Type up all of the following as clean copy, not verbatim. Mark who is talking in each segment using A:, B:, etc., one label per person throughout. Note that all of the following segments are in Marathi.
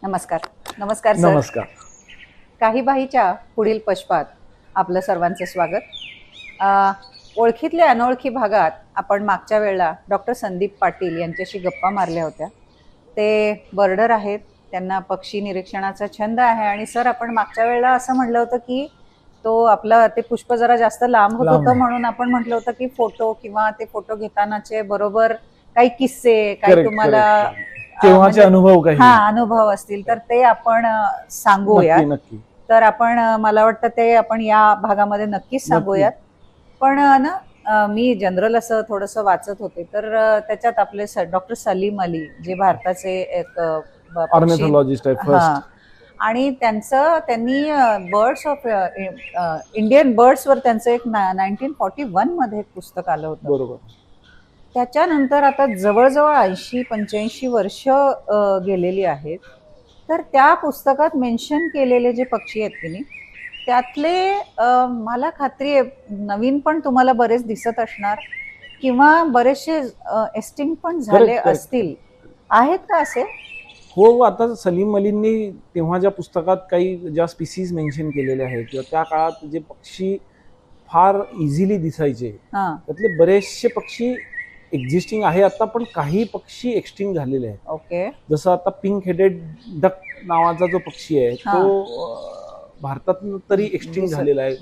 A: नमस्कार. नमस्कार सर.
B: नमस्कार.
A: काही बाईच्या पुढील पश्पात आपलं सर्वांचं स्वागत. ओळखीतल्या अनोळखी भागात आपण मागच्या वेळेला डॉक्टर संदीप पाटील यांच्याशी गप्पा मारल्या होत्या. ते बर्डर आहेत, त्यांना पक्षी निरीक्षणाचा छंद आहे. आणि सर, आपण मागच्या वेळेला असं म्हटलं होतं की तो आपला ते पुष्प जरा जास्त लांब होत होतं, म्हणून आपण म्हटलं होतं की फोटो किंवा ते फोटो घेतानाचे बरोबर काही किस्से, काही तुम्हाला
B: तेव्हाचे अनुभव काही
A: अनुभव असतील तर ते आपण सांगूयात.
B: नक्की.
A: तर आपण मला वाटतं ते आपण या भागामध्ये नक्कीच सांगूयात. पण ना मी जनरल असं थोडंसं वाचत होते, तर त्याच्यात आपले डॉक्टर सलीम अली, जे भारताचे एक
B: ऑर्निथॉलॉजिस्ट आहेत फर्स्ट,
A: आणि त्यांनी बर्ड्स ऑफ इंडियन बर्ड्सवर त्यांचं एक 1941 मध्ये एक पुस्तक आलं होतं.
B: बरोबर.
A: त्याच्यानंतर आता जवळजवळ 80-85 वर्ष गेलेली आहेत. तर त्या पुस्तकात मेन्शन केलेले जे पक्षी आहेत की नाही, त्यातले मला खात्री आहे नवीन पण तुम्हाला बरेच दिसत असणार किंवा बरेचसे एस्टिंग पण झाले असतील. आहेत का असे?
B: हो, आता सलीम अलींनी तेव्हा ज्या पुस्तकात काही ज्या स्पीसीज मेन्शन केलेले आहेत किंवा त्या काळात जे पक्षी फार इझिली दिसायचे, त्यातले बरेचसे पक्षी एक्झिस्टिंग आहे आता, पण काही पक्षी एक्सटिंक्ट झालेले आहेत.
A: ओके.
B: जसं आता पिंक हेडेड डक नावाचा जो पक्षी आहे तो भारतात तरी एक्सटिंक्ट झालेला आहे.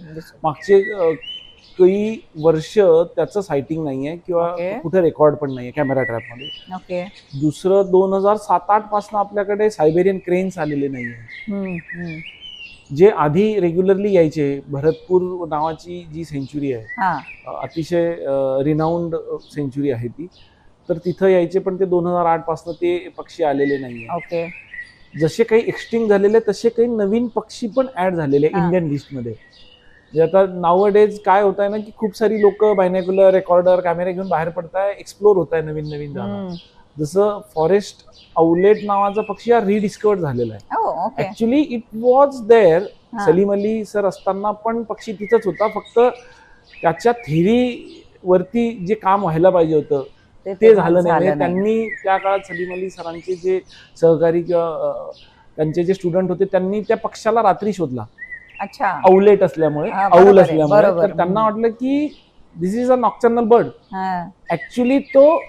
B: मागचे काही वर्ष त्याचं सायटिंग नाहीये किंवा कुठे रेकॉर्ड पण नाहीये कॅमेरा ट्रॅपमध्ये.
A: ओके.
B: दुसरं 2007-08 पासून आपल्याकडे सायबेरियन क्रेन्स आलेले नाहीये, जे आधी रेग्युलरली यायचे. भरतपूर नावाची जी सेंच्युरी आहे, अतिशय रिनाऊंड सेंच्युरी आहे ती, तर तिथं यायचे, पण ते 2008 पासून ते पक्षी आलेले नाहीये.
A: ओके.
B: जसे काही एक्सटिंक्ट झालेले तसे काही नवीन पक्षी पण ऍड झालेले इंडियन लिस्टमध्ये. म्हणजे आता नाव डेज काय होत आहे ना, की खूप सारी लोक बायनॅक्युलर, रेकॉर्डर, कॅमेरे घेऊन बाहेर पडताय, एक्सप्लोर होत आहे नवीन नवीन जागा. जसं फॉरेस्ट आउलेट नावाचा पक्षी हा रिडिस्कवर्ड झालेला आहे. Actually it was there. Salim Ali sir असताना पण पक्षी तिथंच होता, फक्त त्याच्या थेरी वरती जे काम व्हायला पाहिजे होतं ते झालं नाही. त्यांनी त्या काळात सलीम अली सरांचे जे सहकारी किंवा त्यांचे जे स्टुडंट होते, त्यांनी त्या पक्षाला रात्री शोधला.
A: अच्छा.
B: औलेट असल्यामुळे, औल असल्यामुळे, तर त्यांना वाटलं की this is a nocturnal bird. Actually तो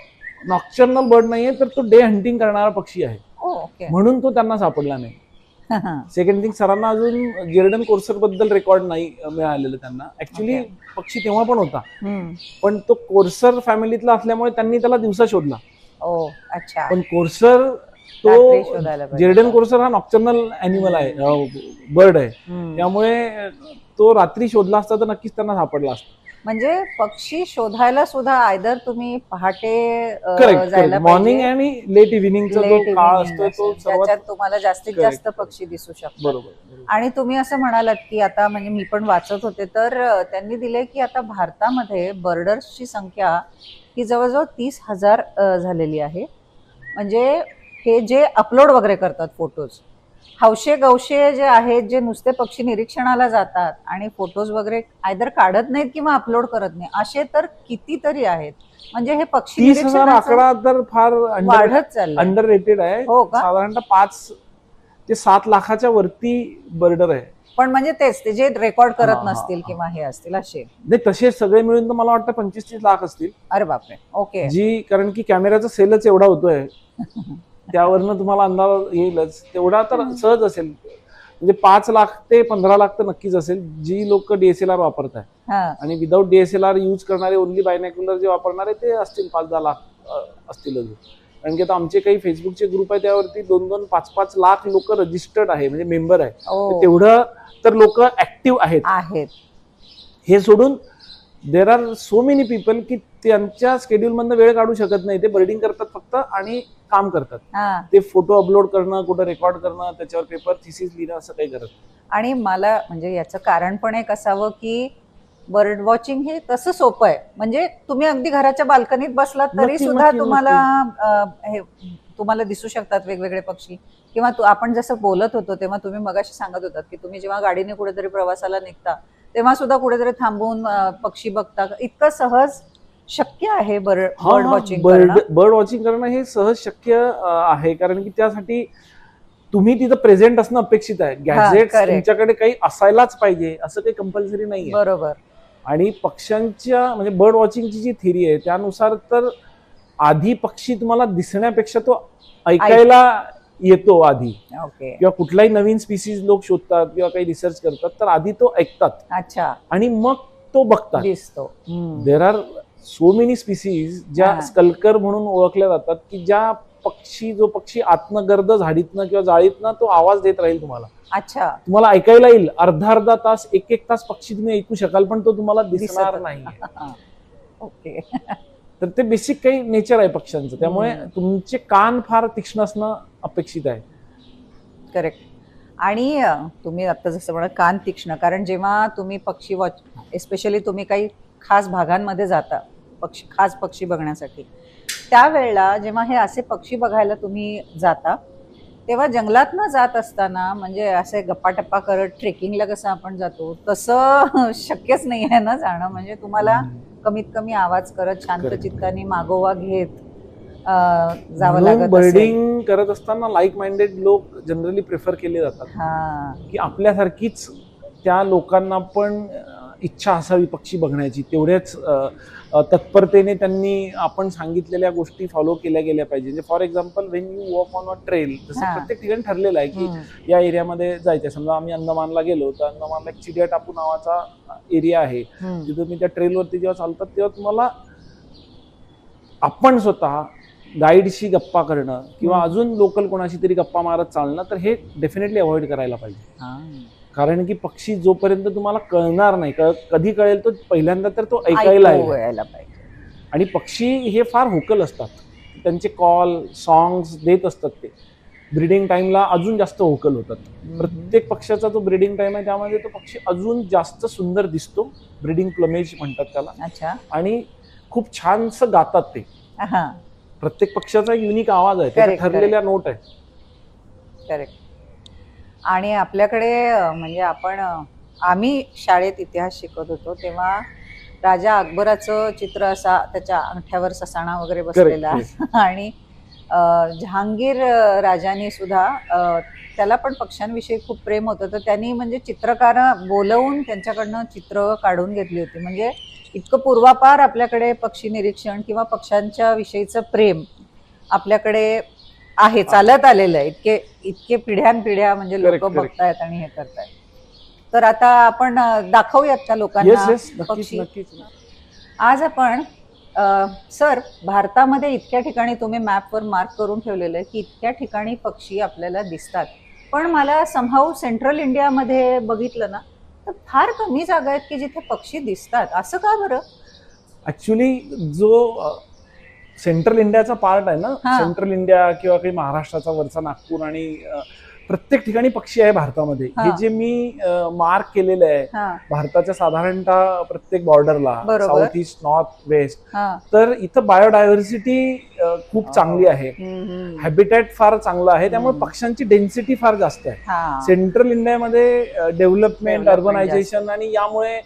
B: नॉक्टर्नल बर्ड नाहीये, तर तो डे हंटिंग करणारा पक्षी आहे, म्हणून तो त्यांना सापडला नाही. सेकंड थिंग, सरांना अजून जेर्डन कोर्सर बद्दल रेकॉर्ड नाही मिळालेलं त्यांना. ऍक्च्युली पक्षी तेव्हा पण होता, पण तो कोर्सर फॅमिलीतला असल्यामुळे त्यांनी त्याला दिवसा शोधला.
A: अच्छा.
B: पण कोर्सर तो जेर्डन कोर्सर हा नॉक्टर्नल अॅनिमल आहे, बर्ड आहे, त्यामुळे तो रात्री शोधला असता तर नक्कीच त्यांना सापडला असता.
A: म्हणजे पक्षी शोधायला सुद्धा आयदर तुम्ही पहाटे
B: जायला, मॉर्निंग आणि लेट इव्हिनिंगचा जो काळ असतो तो
A: ज्याच्यात तुम्हाला जास्तीत जास्त पक्षी दिसू शकतात.
B: बरोबर.
A: आणि तुम्ही असं म्हणालात की आता, म्हणजे मी पण वाचत होते, तर त्यांनी दिले की आता भारतामध्ये बर्डर्सची संख्या ही जवळजवळ 30,000 झालेली आहे. म्हणजे हे जे अपलोड वगैरे करतात फोटोज, हौशे गवशे जे आहेत, जे नुसते पक्षी निरीक्षणाला जातात आणि फोटोज वगैरे आयदर काढत नाहीत किंवा अपलोड करत नाही, असे तर कितीतरी आहेत. म्हणजे हे पक्षी
B: 30,000 आकडा तर फार
A: वाढत चाललं,
B: अंडर रेटेड आहे. साधारणतः 5 ते 7 लाखाच्या वरती बर्डर आहे.
A: पण म्हणजे तेच ते जे रेकॉर्ड करत नसतील किंवा हे असतील असे
B: नाही, तसे सगळे मिळून तर मला वाटतं 25-30 लाख असतील.
A: अरे बापरे. ओके.
B: जी, कारण की कॅमेराचा सेलच एवढा होतोय, त्यावरनं तुम्हाला अंदाज येईलच. तेवढा तर सहज असेल, म्हणजे 5 लाख ते 15 लाख तर नक्कीच असेल, जी लोक DSLR वापरतात. आणि विदाऊट DSLR यूज करणारे, ओनली बायनॅक्युलर जे वापरणारे, ते असतील 5-10 लाख असतील. कारण की आता आमचे काही फेसबुकचे ग्रुप आहे, त्यावरती 2-2, 5-5 लाख लोक रजिस्टर्ड आहे, म्हणजे मेंबर आहे. तेवढं तर लोक ऍक्टिव्ह आहेत. हे सोडून there are so many people की त्यांच्या स्केड्यूल मधनं वेळ काढू शकत नाही. ते बर्डिंग करतात फक्त आणि काम करतात. ते फोटो अपलोड करणं, कुठं रेकॉर्ड करणं, त्याच्यावर पेपर थिसिस लिहिणं, असं काही करत. आणि
A: मला म्हणजे याचं कारण पण एक असावं की बर्ड वॉचिंग हे तसं सोपं आहे. म्हणजे तुम्ही अगदी घराच्या बाल्कनीत बसलात तरी सुद्धा तुम्हाला दिसू शकतात वेगवेगळे पक्षी. किंवा आपण जसं बोलत होतो तेव्हा तुम्ही मगाशी सांगत होतात की तुम्ही जेव्हा गाडीने कुठेतरी प्रवासाला निघता तेव्हा सुद्धा कुठेतरी थांबून पक्षी बघता. इतकं सहज शक्य आहे बर्ड वॉचिंग करणं हे सहज शक्य आहे, कारण की त्यासाठी
B: तुम्ही तिथं प्रेझेंट असणं अपेक्षित आहे. Gadgets
A: correct.
B: तुमच्याकडे काही असायलाच पाहिजे असं काही कंपल्सरी नाहीये.
A: बरोबर.
B: आणि पक्ष्यांच्या म्हणजे बर्ड वॉचिंगची जी थिअरी आहे त्यानुसार तर आधी पक्षी तुम्हाला दिसण्यापेक्षा तो ऐकायला येतो आधी.
A: ओके.
B: किंवा कुठलाही नवीन स्पीसीज लोक शोधतात किंवा काही रिसर्च करतात तर आधी तो ऐकतात
A: अच्छा.
B: आणि मग तो बघतात.
A: दिसतो.
B: There are so many species ज्या स्कल्कर म्हणून ओळखल्या जातात की ज्या जो पक्षी आतनं गर्द झाडीतनं किंवा जाळीतनं तो आवाज देत राहील तुम्हाला.
A: अच्छा.
B: तुम्हाला ऐकायला येईल, अर्धा तास, एक तास पक्षी तुम्ही ऐकू शकाल पण तो तुम्हाला दिसणार नाही.
A: ओके.
B: तर ते बेसिक काही नेचर आहे पक्ष्यांचं. त्यामुळे तुमचे कान फार तीक्ष्ण असणं अपेक्षित आहे.
A: करेक्ट. आणि तुम्ही आता जसं म्हणा कान तीक्ष्ण, कारण जेव्हा तुम्ही पक्षी वॉच एस्पेशली तुम्ही काही खास भागांमध्ये जाता खास पक्षी बघण्यासाठी, त्यावेळेला जेव्हा हे असे पक्षी बघायला तुम्ही जाता तेव्हा जंगलातनं जात असताना म्हणजे असे गप्पाटप्पा करत ट्रेकिंगला कसं आपण जातो तसं शक्यच नाही आहे ना जाणं. म्हणजे तुम्हाला कमीत कमी आवाज करत शांत चित्ताने मागोवा घेत जावं लागत.
B: बर्डिंग करत असताना लाईक माइंडेड लोक जनरली प्रेफर केले जातात. की आपल्यासारखीच त्या लोकांना पण इच्छा असावी पक्षी बघण्याची, तेवढ्याच तत्परतेने त्यांनी आपण सांगितलेल्या गोष्टी फॉलो केल्या गेल्या पाहिजे. म्हणजे for example Wien you walk on a trail, जसं प्रत्येक ठिकाणी ठरलेलं आहे की या एरियामध्ये जायचं. समजा आम्ही अंदमानला गेलो तर अंदमानला एक चिडिया टापू नावाचा एरिया आहे. तिथं मी त्या ट्रेलवरती जेव्हा चालतात तेव्हा तुम्हाला आपण स्वतः गाईडशी गप्पा करणं किंवा अजून लोकल कोणाशी तरी गप्पा मारत चालणं तर हे डेफिनेटली अवॉइड करायला पाहिजे. कारण की पक्षी जोपर्यंत तुम्हाला कळणार नाही, कधी कळेल तो पहिल्यांदा तर तो ऐकायला पाहिजे. आणि पक्षी हे फार होकल असतात, त्यांचे कॉल सॉंग्स देत असतात. ते ब्रीडिंग टाइमला अजून जास्त होकल होतात. प्रत्येक पक्षाचा जो ब्रीडिंग टाइम आहे त्यामध्ये तो पक्षी अजून जास्त सुंदर दिसतो. ब्रीडिंग प्लमेज म्हणतात त्याला.
A: अच्छा.
B: आणि खूप छानसं गातात ते. प्रत्येक पक्षाचा एक युनिक आवाज आहे, त्याच्या ठरलेल्या नोट आहे.
A: करेक्ट. आणि आपल्याकडे म्हणजे आम्ही शाळेत इतिहास शिकत होतो तेव्हा राजा अकबराचं चित्र असा त्याच्या अंगठ्यावर ससाणा वगैरे बसलेला आणि जहांगीर राजांनी सुद्धा त्याला पण पक्ष्यांविषयी खूप प्रेम होतं तर त्यांनी म्हणजे चित्रकार बोलवून त्यांच्याकडनं चित्र काढून घेतली होती. म्हणजे इतकं पूर्वापार आपल्याकडे पक्षी निरीक्षण किंवा पक्ष्यांच्या विषयीचं प्रेम आपल्याकडे आहे, चालत आलेलं आहे. इतके पिढ्यानपिढ्या म्हणजे लोक बघतायत आणि हे करतायत. तर आता आपण दाखवूयात त्या लोकांना पक्षी. आज आपण सर भारतामध्ये इतक्या ठिकाणी तुम्ही मॅपवर मार्क करून ठेवलेलं आहे की इतक्या ठिकाणी पक्षी आपल्याला दिसतात, पण मला समहाऊ सेंट्रल इंडियामध्ये बघितलं ना तर फार कमी जागा आहेत की जिथे पक्षी दिसतात. असं का बरं?
B: ऍक्च्युली जो सेंट्रल इंडियाचा पार्ट आहे ना, सेंट्रल इंडिया किंवा काही महाराष्ट्राचा वरचा नागपूर आणि प्रत्येक ठिकाणी पक्षी आहे भारतामध्ये. हे जे मी मार्क केलेलं आहे भारताच्या साधारणतः प्रत्येक बॉर्डरला, साऊथ ईस्ट नॉर्थ वेस्ट, तर इथं बायोडायव्हर्सिटी खूप चांगली आहे, हॅबिटॅट फार चांगलं आहे, त्यामुळे पक्ष्यांची डेन्सिटी फार जास्त आहे. सेंट्रल इंडियामध्ये डेव्हलपमेंट, अर्बनायझेशन आणि यामुळे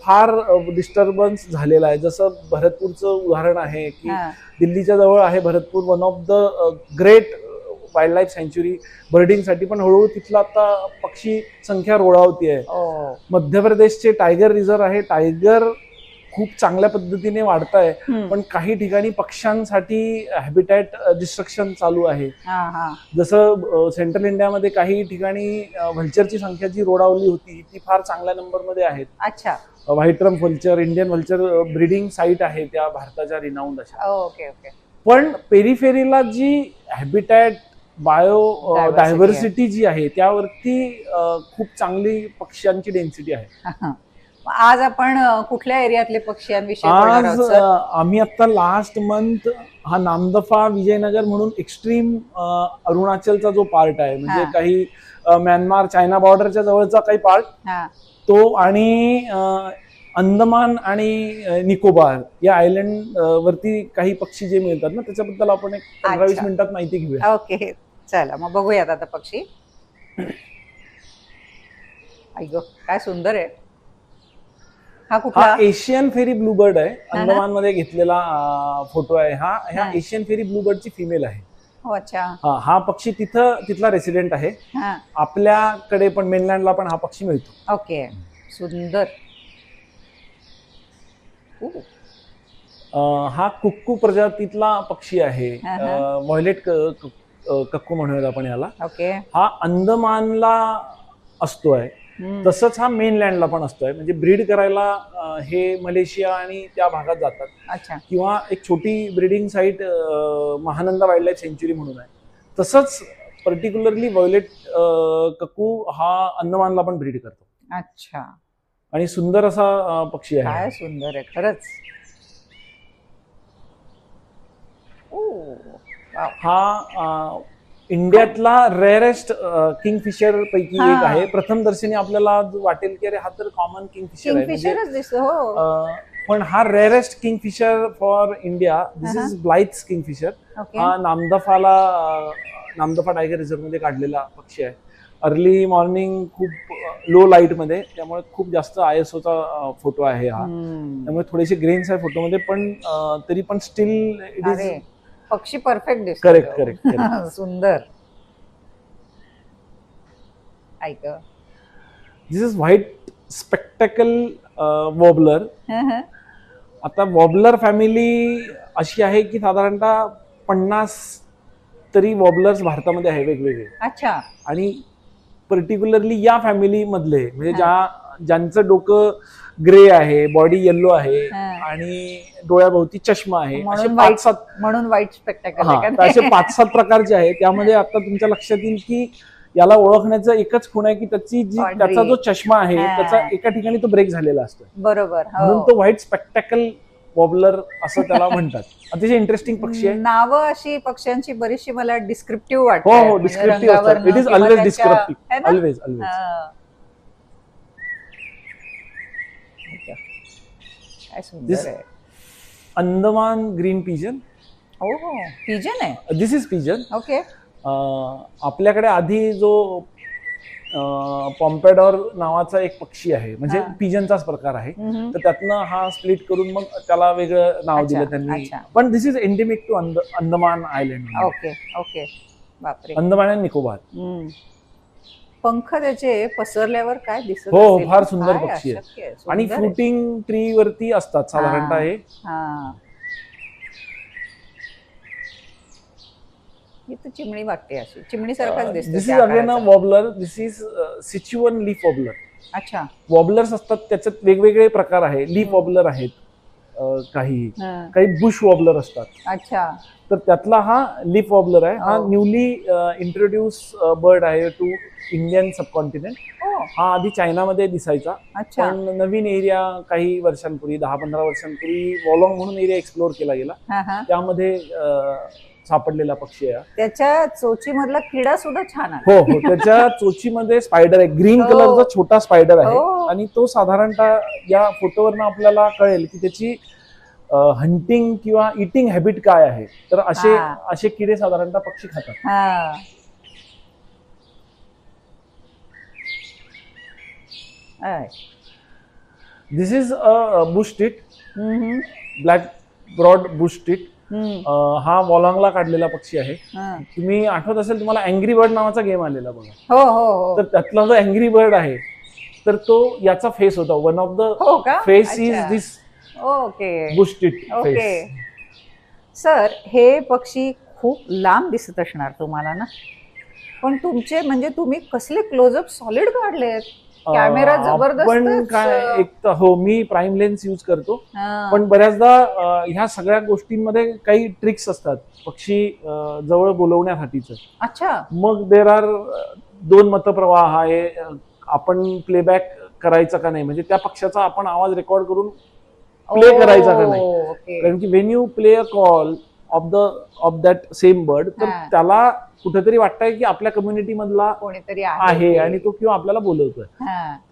B: फार डिस्टर्बन्स झालेला आहे. जसं भरतपूरचं उदाहरण आहे की दिल्लीच्या जवळ आहे Bharatpur, one of the great wildlife सँच्युरी बर्डिंगसाठी, पण हळूहळू तिथला आता पक्षी संख्या रोळावती आहे. मध्य प्रदेशचे टायगर रिझर्व आहे, टायगर खूप चांगल्या पद्धतीने वाढत आहे, पण काही ठिकाणी पक्ष्यांसाठी हॅबिटॅट डिस्ट्रक्शन चालू आहे. जसं सेंट्रल इंडियामध्ये काही ठिकाणी व्हल्चरची संख्या जी रोडावली होती ती फार चांगल्या नंबरमध्ये आहेत.
A: अच्छा.
B: White rump vulture, Indian vulture breeding site आहे त्या भारताच्या रिनाऊंड अशा.
A: Okay okay.
B: पण पेरिफेरीला जी हॅबिटॅट बायो डायव्हर्सिटी जी आहे त्यावरती खूप चांगली पक्ष्यांची डेन्सिटी आहे.
A: आज आपण कुठल्या एरियातले पक्ष्यांविषयी?
B: आज आम्ही आता लास्ट मंथ हा नामदफा विजयनगर म्हणून एक्स्ट्रीम अरुणाचलचा जो पार्ट आहे, म्हणजे काही म्यानमार चायना बॉर्डरच्या जवळचा काही पार्ट तो, आणि अंदमान आणि निकोबार या आयलंड वरती काही पक्षी जे मिळतात ना त्याच्याबद्दल आपण एक 15-20 मिनिटात माहिती घेऊया.
A: ओके, चला मग बघूयात आता पक्षी. ऐक काय सुंदर आहे. हा
B: एशियन फेरी ब्लूबर्ड आहे, अंदमान मध्ये घेतलेला फोटो आहे. ह्या एशियन फेरी ब्लूबर्डची फिमेल आहे.
A: हो अच्छा.
B: हा पक्षी तिथला रेसिडेंट आहे.
A: हा
B: आपल्याकडे पण मेनलँडला पण हा पक्षी मिळतो.
A: ओके सुंदर.
B: हा कुक्कू प्रजातीतला पक्षी आहे.
A: हा, हा.
B: व्हायलेट कक्कू म्हणूयात आपण याला.
A: ओके.
B: हा अंदमानला असतोय.
A: हम्म.
B: तसंच हा मेनलँडला पण असतोय. म्हणजे ब्रीड करायला हे मलेशिया आणि त्या भागात जातात.
A: अच्छा.
B: किंवा एक छोटी breeding site Mahananda wild life sanctuary म्हणून आहे. तसंच पर्टिक्युलरली व्हायलेट कक्कू हा अंदमानला पण ब्रीड करतो.
A: अच्छा.
B: आणि सुंदर असा पक्षी आहे.
A: काय सुंदर आहे खरंच. ओ, वाव.
B: हा इंडियातला रेअरेस्ट किंगफिशर पैकी
A: हा.
B: एक आहे. प्रथम दर्शनी आपल्याला वाटेल की अरे हा तर कॉमन किंगफिशर आहे. म्हणजे
A: किंगफिशरच दिसतो. हो
B: पण हा rarest kingfisher for India. This is Blyth's kingfisher.
A: Okay.
B: हा नामदफा टायगर रिझर्व्ह मध्ये काढलेला पक्षी आहे. अर्ली मॉर्निंग खूप लो लाईट मध्ये, त्यामुळे खूप जास्त ISOचा फोटो आहे हा. त्यामुळे थोडेसे ग्रेन्स आहे फोटोमध्ये, पण तरी पण स्टील इट इज
A: अरे पक्षी परफेक्ट दिसतो.
B: करेक्ट.
A: सुंदर. ऐक.
B: दिस इज व्हाईट स्पेक्टॅकल वॉबलर. आता वॉबलर फॅमिली अशी आहे की साधारणतः 50 तरी वॉबलर्स भारतामध्ये आहे वेगवेगळे.
A: अच्छा.
B: आणि पर्टिक्युलरली या फॅमिली मधले म्हणजे ज्यांचं डोकं ग्रे आहे, बॉडी येल्लो आहे आणि डोळ्याभोवती चष्मा आहे, असे 5-7
A: म्हणून व्हाईट स्पेक्टॅकल.
B: असे 5-7 प्रकारचे आहेत. त्यामध्ये आता तुमच्या लक्षात येईल की याला ओळखण्याचं एकच खूण आहे की त्याचा जो चष्मा आहे त्याचा एका ठिकाणी तो ब्रेक झालेला असतो.
A: बरोबर.
B: म्हणून तो व्हाईट स्पेक्टॅकल वॉबलर असं त्याला म्हणतात. अतिशय इंटरेस्टिंग पक्षी आहे.
A: नावं अशी पक्ष्यांची बरीचशी मला डिस्क्रिप्टिव्ह वाटतात.
B: हो डिस्क्रिप्टिव्ह असतात. It is always descriptive. Always.
A: काय सुंदर आहे.
B: Andaman green pigeon.
A: हो पिजन आहे.
B: This is pigeon.
A: ओके.
B: आपल्याकडे आधी जो पॉम्पेडॉर नावाचा एक पक्षी आहे, म्हणजे पिजनचाच प्रकार आहे. तर त्यातनं हा स्प्लिट करून मग त्याला वेगळं नाव दिलं त्यांनी. पण this is endemic to Andaman island.
A: Okay. बापरे.
B: अंदमान आणि निकोबार.
A: पंख त्याचे पसरल्यावर काय दिसत.
B: हो फार सुंदर पक्षी आहे. आणि फ्रुटिंग ट्री वरती असतात साधारणतः हे.
A: ही तर चिमणी वाटते, अशी चिमणी सारखाच दिसतो.
B: This is again a warbler. This is Sichuan leaf warbler.
A: अच्छा.
B: वॉबलर्स असतात त्याच्यात वेगवेगळे प्रकार आहे. लीफ वॉबलर आहेत काही बुश वॉबलर असतात.
A: अच्छा.
B: तर त्यातला हा लीफ वॉबलर आहे. हा न्यूली इंट्रोड्यूस बर्ड आहे टू इंडियन सबकॉन्टिनेंट. हा आधी चायनामध्ये दिसायचा. पण नवीन एरिया काही वर्षांपूर्वी 10-15 वर्षांपूर्वी वॉलॉंग म्हणून एरिया एक्सप्लोर केला गेला. त्यामध्ये सापडलेला पक्षी आहे.
A: त्याच्या चोची मधला किडा सुद्धा छान आहे.
B: हो त्याच्या चोचीमध्ये स्पायडर आहे. ग्रीन कलरचा छोटा स्पायडर आहे. आणि तो साधारणतः या फोटोवरनं आपल्याला कळेल की त्याची हंटिंग किंवा इटिंग हॅबिट काय आहे. तर असे किडे साधारणतः पक्षी खातात. This is a bush tit. Black broad bush tit. हा वॉलॉंगला काढलेला पक्षी आहे. तुम्ही आठवत असेल तुम्हाला अँग्री बर्ड नावाचा गेम आलेला बघा.
A: हो. तर
B: त्यातला जो अँग्री बर्ड आहे तर तो याचा फेस होता. One of the face is this Bush tit face.
A: Sir हे पक्षी खूप लांब दिसत असणार तुम्हाला ना, पण तुमचे म्हणजे तुम्ही कसले क्लोजअप सॉलिड काढलेत. कॅमेरा जबरदस्त.
B: पण काय एक तर हो मी प्राईम लेन्स यूज करतो. पण बऱ्याचदा ह्या सगळ्या गोष्टींमध्ये काही ट्रिक्स असतात पक्षी जवळ बोलवण्यासाठीच.
A: अच्छा.
B: मग देर आर 2 मतप्रवाह आहे. आपण प्लेबॅक करायचा का नाही, म्हणजे त्या पक्षाचा आपण आवाज रेकॉर्ड करून प्ले करायचा का नाही. कारण की Wien you play a call of that same bird, तर त्याला कुठेतरी वाटतंय की आपल्या कम्युनिटी मधला
A: कोणीतरी
B: आहे आणि तो किंवा आपल्याला बोलवतोय.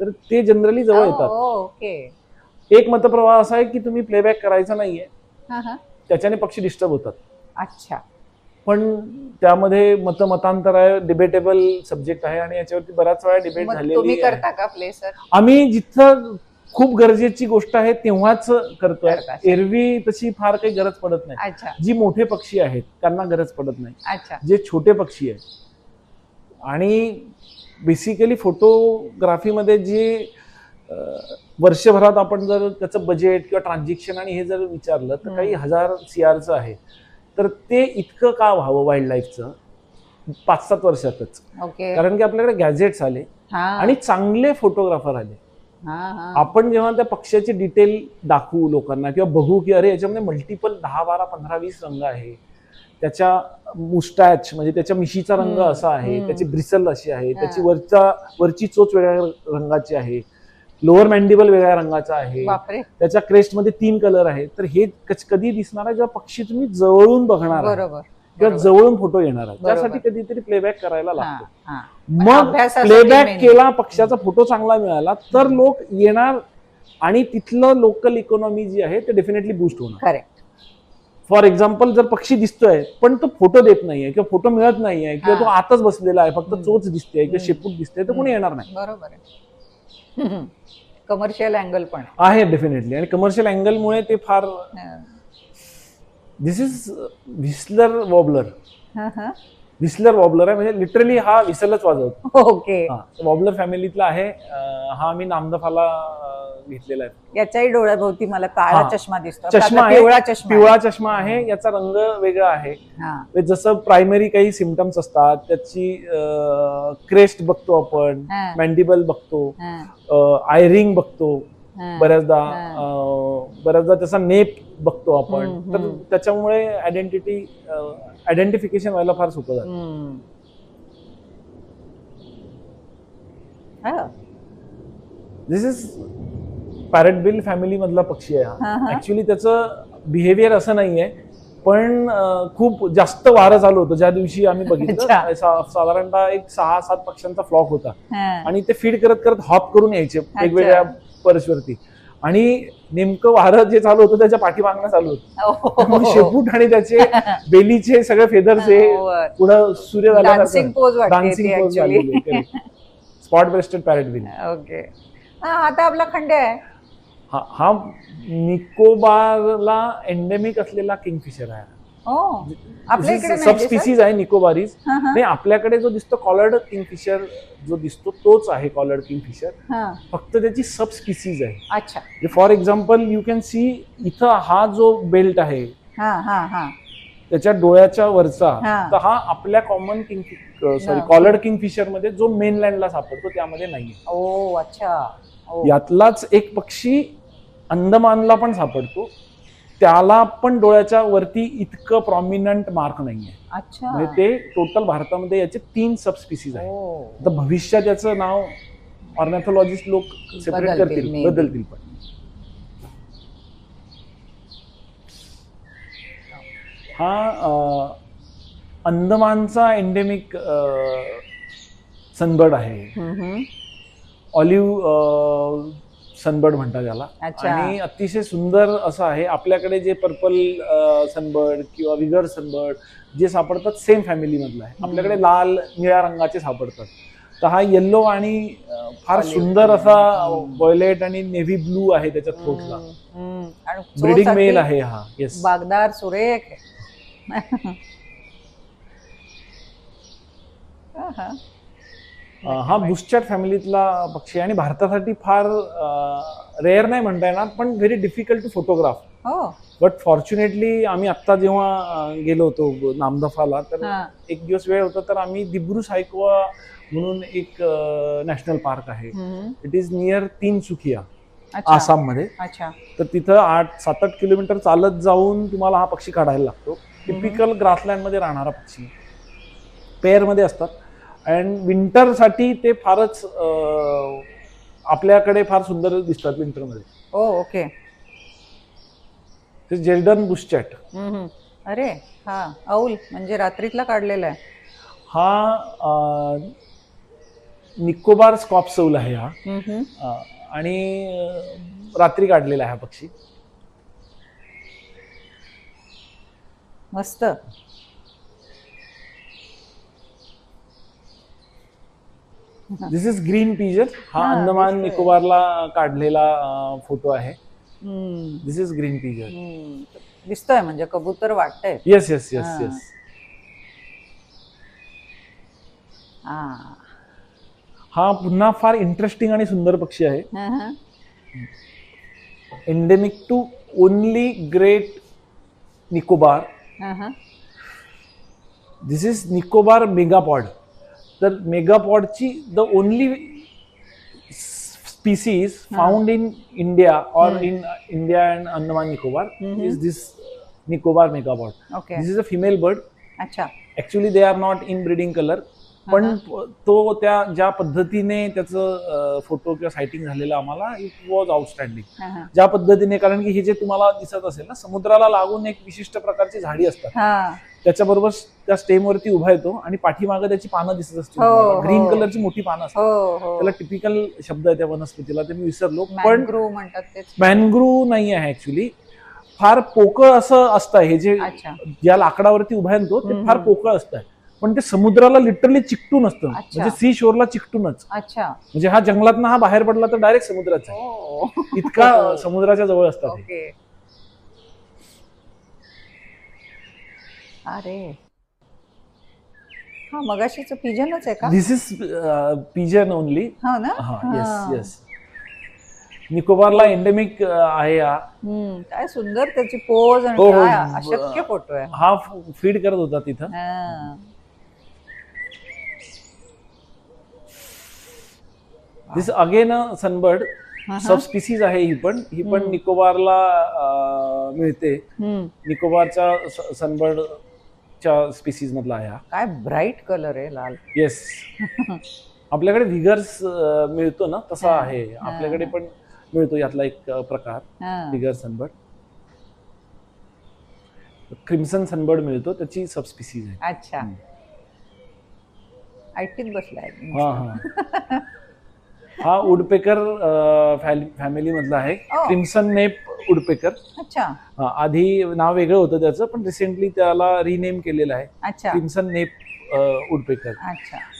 B: तर ते जनरली जवळ येतात. एक मतप्रवाह असा आहे की तुम्ही प्लेबॅक करायचा नाहीये, त्याच्याने पक्षी डिस्टर्ब होतात.
A: अच्छा.
B: पण त्यामध्ये मतांतर आहे, डिबेटेबल सब्जेक्ट आहे आणि याच्यावरती बऱ्याच वेळा डिबेट झालेली आहे.
A: करता का प्ले सर?
B: आम्ही जिथं खूप गरजेची गोष्ट आहे तेव्हाच करतोय.
A: करतात.
B: एरवी तशी फार काही गरज पडत नाही.
A: अच्छा
B: जी मोठे पक्षी आहेत त्यांना गरज पडत नाही.
A: अच्छा.
B: जे छोटे पक्षी आहेत आणि बेसिकली फोटोग्राफीमध्ये जे वर्षभरात आपण जर त्याचं बजेट किंवा ट्रान्झॅक्शन आणि हे जर विचारलं तर काही हजार CRचं आहे. तर ते इतकं का व्हावं वाईल्ड लाईफचं 5-7 वर्षातच?
A: ओके.
B: कारण की आपल्याकडे गॅजेट्स आले
A: हा
B: आणि चांगले फोटोग्राफर आले.
A: हा हा.
B: आपण जेव्हा त्या पक्ष्याची डिटेल दाखवू लोकांना किंवा बघू की अरे याच्यामध्ये मल्टिपल 10, 12, 15, 20 रंग आहे, त्याच्या मुस्टॅच म्हणजे त्याच्या मिशीचा रंग असा आहे, त्याची ब्रिसल अशी आहे, त्याची वरची चोच वेगळ्या रंगाची आहे, लोअर मॅन्डिबल वेगळ्या रंगाचा आहे,
A: बापरे.
B: त्याच्या क्रेस्टमध्ये 3 कलर आहेत. तर हे कधी दिसणार आहे जेव्हा पक्षी तुम्ही जवळून बघणार आहे
A: बरोबर.
B: किंवा जवळून फोटो येणार आहे.
A: बरोबर.
B: त्यासाठी कधीतरी प्लेबॅक करायला
A: हा
B: लागतो.
A: हा.
B: मग
A: अभ्यासासाठी
B: प्लेबॅक
A: main.
B: केला, पक्षाचा फोटो चांगला मिळाला तर लोक येणार आणि तिथलं लोकल इकॉनॉमी जी आहे ते डेफिनेटली बूस्ट होणार.
A: करेक्ट.
B: फॉर एक्झाम्पल जर पक्षी दिसतोय पण तो फोटो देत नाहीये किंवा फोटो मिळत नाहीये किंवा तो आतच बसलेला आहे, फक्त चोच दिसते किंवा शेपूट दिसते, तर कोणी येणार नाही.
A: बरोबर आहे. कमर्शियल अँगल पण
B: आहे डेफिनेटली. आणि कमर्शियल अँगलमुळे ते far this is Whistler warbler. Whistler warbler आहे म्हणजे लिटरली हा व्हिसलच वाजवतो.
A: ओके.
B: वॉबलर फॅमिलीतला आहे. हा मी नामदफाला घेतलेला आहे.
A: याच्याही डोळ्याभोवती मला काळा चष्मा दिसतो.
B: चष्मा
A: आपला
B: आहे,
A: पिवळा चष्मा
B: पिवळा चष्मा आहे. याचा रंग वेगळा आहे.
A: हा.
B: जसं प्रायमरी काही सिम्पटम्स असतात त्याची क्रेस्ट बघतो आपण, मॅन्डिबल बघतो, आयरिंग बघतो, बऱ्याचदा त्याचा नेप बघतो आपण. तर त्याच्यामुळे आयडेंटिफिकेशन व्हायला फार सोपं झालं. दिस इज पॅरेटबिल फॅमिली मधला पक्षी आहे हा. ऍक्च्युली त्याचं बिहेवियर असं नाहीये, पण खूप जास्त वारं चालू होतं ज्या दिवशी आम्ही बघितलं. साधारणतः एक 6-7 पक्ष्यांचा फ्लॉक होता आणि ते फीड करत करत हॉप करून यायचे वेगवेगळ्या पर्चवरती. आणि नेमकं वारं जे चालू होतं त्याच्या पाठीमागणं चालू होतं. शेपूट आणि त्याचे बेलीचे सगळे फेदर्स हे पुढं सूर्य
A: डान्सिंग पोज वाटते.
B: Spot breasted parrotbill.
A: ओके. आता आपला खंडे आहे.
B: हा निकोबारला एंडेमिक असलेला किंगफिशर आहे. सब स्पीसीज आहे निकोबारीज. नाही, आपल्याकडे जो दिसतो कॉलर्ड किंगफिशर जो दिसतो तोच आहे कॉलर्ड किंगफिशर. फक्त त्याची सब स्पीसीज आहे.
A: अच्छा.
B: For example you can see इथं हा जो बेल्ट आहे त्याच्या डोळ्याच्या वरचा, तर हा आपल्या कॉमन कॉलर्ड किंगफिशर मध्ये जो मेनलँडला सापडतो त्यामध्ये नाहीये.
A: ओ अच्छा.
B: यातलाच एक पक्षी अंदमानला पण सापडतो, त्याला पण डोळ्याच्या वरती इतकं प्रॉमिनंट मार्क नाहीये.
A: अच्छा.
B: म्हणजे ते टोटल भारतामध्ये याचे 3 सबस्पीसीज आहेत. तर भविष्यात याचं नाव ऑर्नॅथॉलॉजिस्ट लोक सेपरेट करतील, बदलतील. पण हा अंदमानचा एंडेमिक सनबर्ड आहे. ऑलिव्ह सनबर्ड म्हणतात त्याला. आणि अतिशय सुंदर असं आहे. आपल्याकडे जे पर्पल सनबर्ड किंवा विगर सनबर्ड जे सापडतात सेम फॅमिली मधलं आहे. आपल्याकडे लाल निळ्या रंगाचे सापडतात. तर हा येल्लो आणि फार सुंदर असा व्हायोलेट आणि नेव्ही ब्लू आहे त्याच्या थ्रोटला. ब्रीडिंग मेल आहे हा. येस.
A: बागदार सुरेख.
B: हा बुशचॅट फॅमिलीतला पक्षी आणि भारतासाठी फार रेअर नाही म्हणता येणार, पण very difficult to photograph. But fortunately आम्ही आत्ता जेव्हा गेलो होतो नामदफाला, तर एक दिवस वेळ होता, तर आम्ही दिब्रू सायकोवा म्हणून एक नॅशनल पार्क आहे. It is near Tinsukia, Assam मध्ये. तर तिथं 8-7-8 किलोमीटर चालत जाऊन तुम्हाला हा पक्षी काढायला लागतो. टिपिकल ग्रासलँड मध्ये राहणारा पक्षी, पेअर मध्ये असतात. अँड विंटर साठी ते फारच आपल्याकडे फार सुंदर दिसतात विंटरमध्ये.
A: ओके.
B: जेल्डन बुशचॅट.
A: अरे हा औल म्हणजे रात्रीतला काढलेला आहे
B: हा. निकोबार स्कॉप सौल आहे हा. आणि रात्री काढलेला आहे हा पक्षी.
A: मस्त.
B: दिस इज ग्रीन पिजन. हा
A: हा,
B: अंदमान
A: दिसतोय.
B: निकोबारला काढलेला फोटो आहे.
A: हम्म.
B: दिस इज ग्रीन पिजन.
A: दिसतोय म्हणजे कबूतर वाटतंय.
B: येस येस येस
A: हा.
B: येस.
A: हा.
B: हा पुन्हा फार इंटरेस्टिंग आणि सुंदर पक्षी आहे.
A: हा.
B: Endemic to only great Nicobar.
A: हा.
B: This is Nicobar megapode. तर मेगापॉडची the only species found in India और in India and Andaman Nicobar is this Nicobar megapode.
A: Okay.
B: This is a female bird.
A: अच्छा.
B: Actually they are not in breeding colour, पण तो त्या ज्या पद्धतीने त्याचं फोटो किंवा सायटिंग झालेलं आम्हाला इट वॉज आउटस्टँडिंग. ज्या पद्धतीने, कारण की हे जे तुम्हाला दिसत असेल ना, समुद्राला लागून एक विशिष्ट प्रकारची झाडी असतात, त्याच्याबरोबर त्या स्टेमवरती उभा येतो आणि पाठीमागे त्याची पानं दिसत असतील. ग्रीन कलरची मोठी पानं असतात. त्याला टिपिकल शब्द आहे त्या वनस्पतीला, ते मी विसरलो. पण मॅनग्रू नाही आहे ऍक्च्युली. फार पोकळ असं असतं हे जे ज्या लाकडावरती उभा आहे तो, ते फार पोकळ असतं. पण ते समुद्राला लिटरली चिकटून असतं, म्हणजे सी शोरला चिकटूनच. म्हणजे हा जंगलातनं हा बाहेर पडला तर डायरेक्ट समुद्राचा, इतका समुद्राच्या जवळ असतात.
A: अरे हा मगाशीच पिजनच आहे का?
B: दिस इज पिजन ओनली.
A: हो ना.
B: Yes yes. निकोबारला एंडेमिक आहे हा.
A: काय सुंदर त्याची पोज आणि काय अशक्य फोटो आहे.
B: हा फीड करत होता तिथं. दिस अगेन सनबर्ड. सब स्पीसीज आहे ही पण निकोबारला मिळते. निकोबारच्या सनबर्डच्या स्पीसीज मधला आहे हा. काय
A: ब्राईट कलर आहे, लाल.
B: येस. आपल्याकडे व्हिगर्स मिळतो ना, तसा आहे आपल्याकडे पण मिळतो यातला एक प्रकार, व्हिगर सनबर्ड. क्रिम्सन सनबर्ड मिळतो, त्याची सब स्पीसीज आहे.
A: अच्छा. ऐटीत बसलाय.
B: हा वुडपेकर फॅमिली मधला आहे. क्रिम्सन नेप वुडपेकर.
A: अच्छा.
B: आधी नाव वेगळं होतं त्याचं, पण रिसेंटली त्याला रिनेम केलेलं आहे. क्रिम्सन नेप वुडपेकर.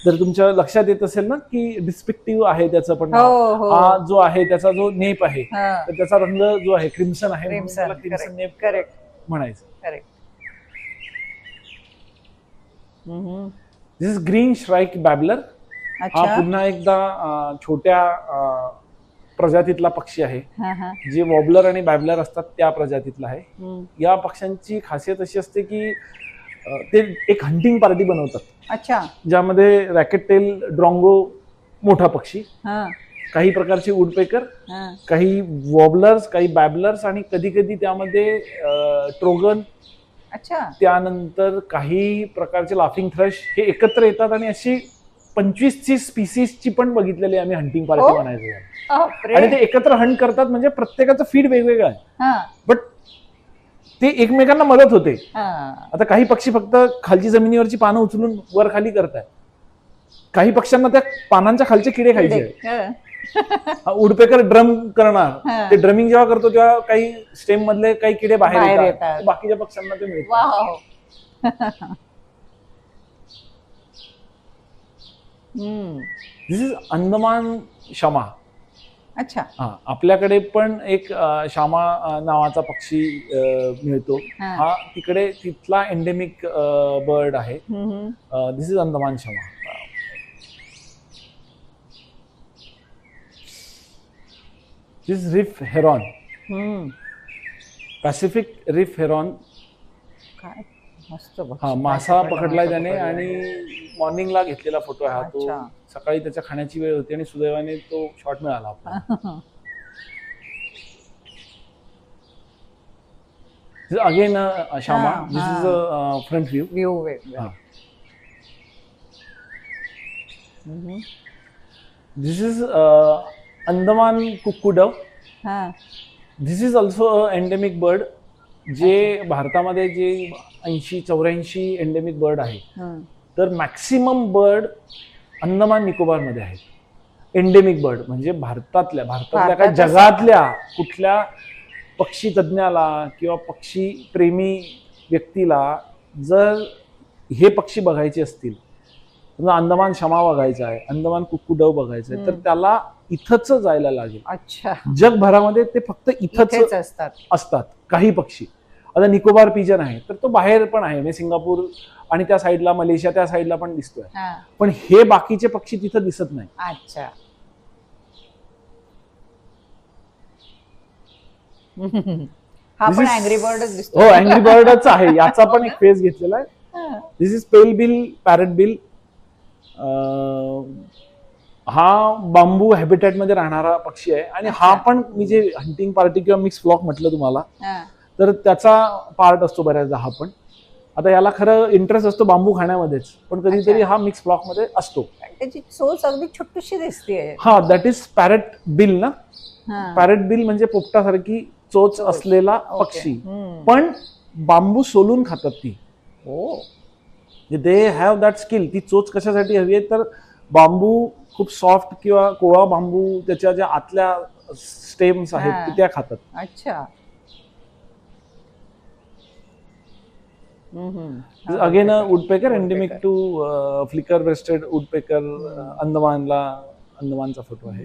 B: जर तुमच्या लक्षात येत असेल ना की डिस्पेक्टिव्ह आहे त्याचं पण, हा जो आहे त्याचा जो नेप आहे, तर त्याचा रंग जो आहे क्रिम्सन आहे, क्रिम्सन नेप
A: करेक्ट
B: म्हणायचं.
A: Correct.
B: This is green shrike babbler. हा पुन्हा एकदा छोट्या प्रजातीतला पक्षी आहे, जे वॉबलर आणि बॅबलर असतात त्या प्रजातीतला आहे. या पक्ष्यांची खासियत अशी असते की ते एक हंटिंग पार्टी बनवतात.
A: अच्छा.
B: ज्यामध्ये रॅकेट टेल ड्रॉंगो मोठा पक्षी, काही प्रकारचे वुडपेकर, काही वॉबलर्स, काही बॅबलर्स आणि कधी कधी त्यामध्ये ट्रोगन, त्यानंतर काही प्रकारचे लाफिंग थ्रश हे एकत्र येतात आणि अशी 25 स्पीसीजची पण बघितलेली आम्ही हंटिंग पार्टी म्हणायचो. आणि ते एकत्र हंट करतात, म्हणजे प्रत्येकाचं फीड वेगवेगळं आहे, बट ते एकमेकांना मदत होते. आता काही पक्षी फक्त खालची जमिनीवरची पानं उचलून वर खाली करतात, काही पक्ष्यांना त्या पानांच्या खालचे किडे खायचे. वुडपेकर ड्रम करणार, ते ड्रमिंग जेव्हा करतो तेव्हा काही स्टेम मधले काही किडे बाहेर येतात, बाकीच्या पक्ष्यांना ते मिळतात. दिस इज अंदमान शमा.
A: अच्छा.
B: आपल्याकडे पण एक शामा नावाचा पक्षी मिळतो. हा तिकडे तिथला एंडेमिक बर्ड आहे. This is Andaman shama. This is reef heron. Pacific reef heron. हा मासा पकडलाय त्याने आणि मॉर्निंगला घेतलेला फोटो आहे हा. तो सकाळी त्याच्या खाण्याची वेळ होती आणि सुदैवाने तो शॉट मिळाला आपल्याला. Again shama. This is front view. This is Andaman cuckoo dove. This is also endemic bird, जे भारतामध्ये जे 80-84 एंडेमिक बर्ड आहे, तर मॅक्सिमम बर्ड अंदमान निकोबार मध्ये आहेत. एंडेमिक बर्ड म्हणजे भारतातल्या काय जगातल्या कुठल्या पक्षी तज्ञाला किंवा पक्षी प्रेमी व्यक्तीला जर हे पक्षी बघायचे असतील समजा अंदमान शमा बघायचा आहे, अंदमान कुक्कुडव बघायचं आहे, तर त्याला इथंच जायला लागेल.
A: अच्छा,
B: जगभरामध्ये ते फक्त इथंच
A: इथेच
B: असतात काही पक्षी. आता निकोबार पिजन आहे तर तो बाहेर पण आहे, म्हणजे सिंगापूर आणि त्या साईडला मलेशिया त्या साईडला पण दिसतोय,
A: हा.
B: पण हे बाकीचे पक्षी तिथं दिसत नाही.
A: अच्छा. हा पण अँग्री बर्डच दिसतो.
B: हो, अँग्री बर्डच आहे. याचा पण एक फेज घेतलेला आहे. This is pale bill parrot bill. हा बांबू हॅबिटॅट मध्ये राहणारा पक्षी आहे आणि हा पण मी जे हंटिंग पार्टी किंवा मिक्स फ्लॉक म्हटलं तुम्हाला,
A: हा.
B: तर त्याचा पार्ट असतो बऱ्याचदा हा पण. आता याला खरं इंटरेस्ट असतो बांबू खाण्यामध्येच, पण कधीतरी हा मिक्स फ्लॉक मध्ये असतो.
A: त्याची चोच अगदी छोटीशी दिसते.
B: हा, दॅट इज पॅरेट बिल ना.
A: हा.
B: पॅरेट बिल म्हणजे पोपटासारखी चोच असलेला पक्षी, पण बांबू सोलून खातात ती. They have that skill. ती चोच कशासाठी हवी आहे, तर बांबू खूप सॉफ्ट किंवा कोवळा बांबू त्याच्या ज्या आतल्या स्टेम्स आहेत त्या खातात.
A: अच्छा.
B: Again woodpecker endemic to flicker breasted woodpecker. अंदमानचा फोटो आहे.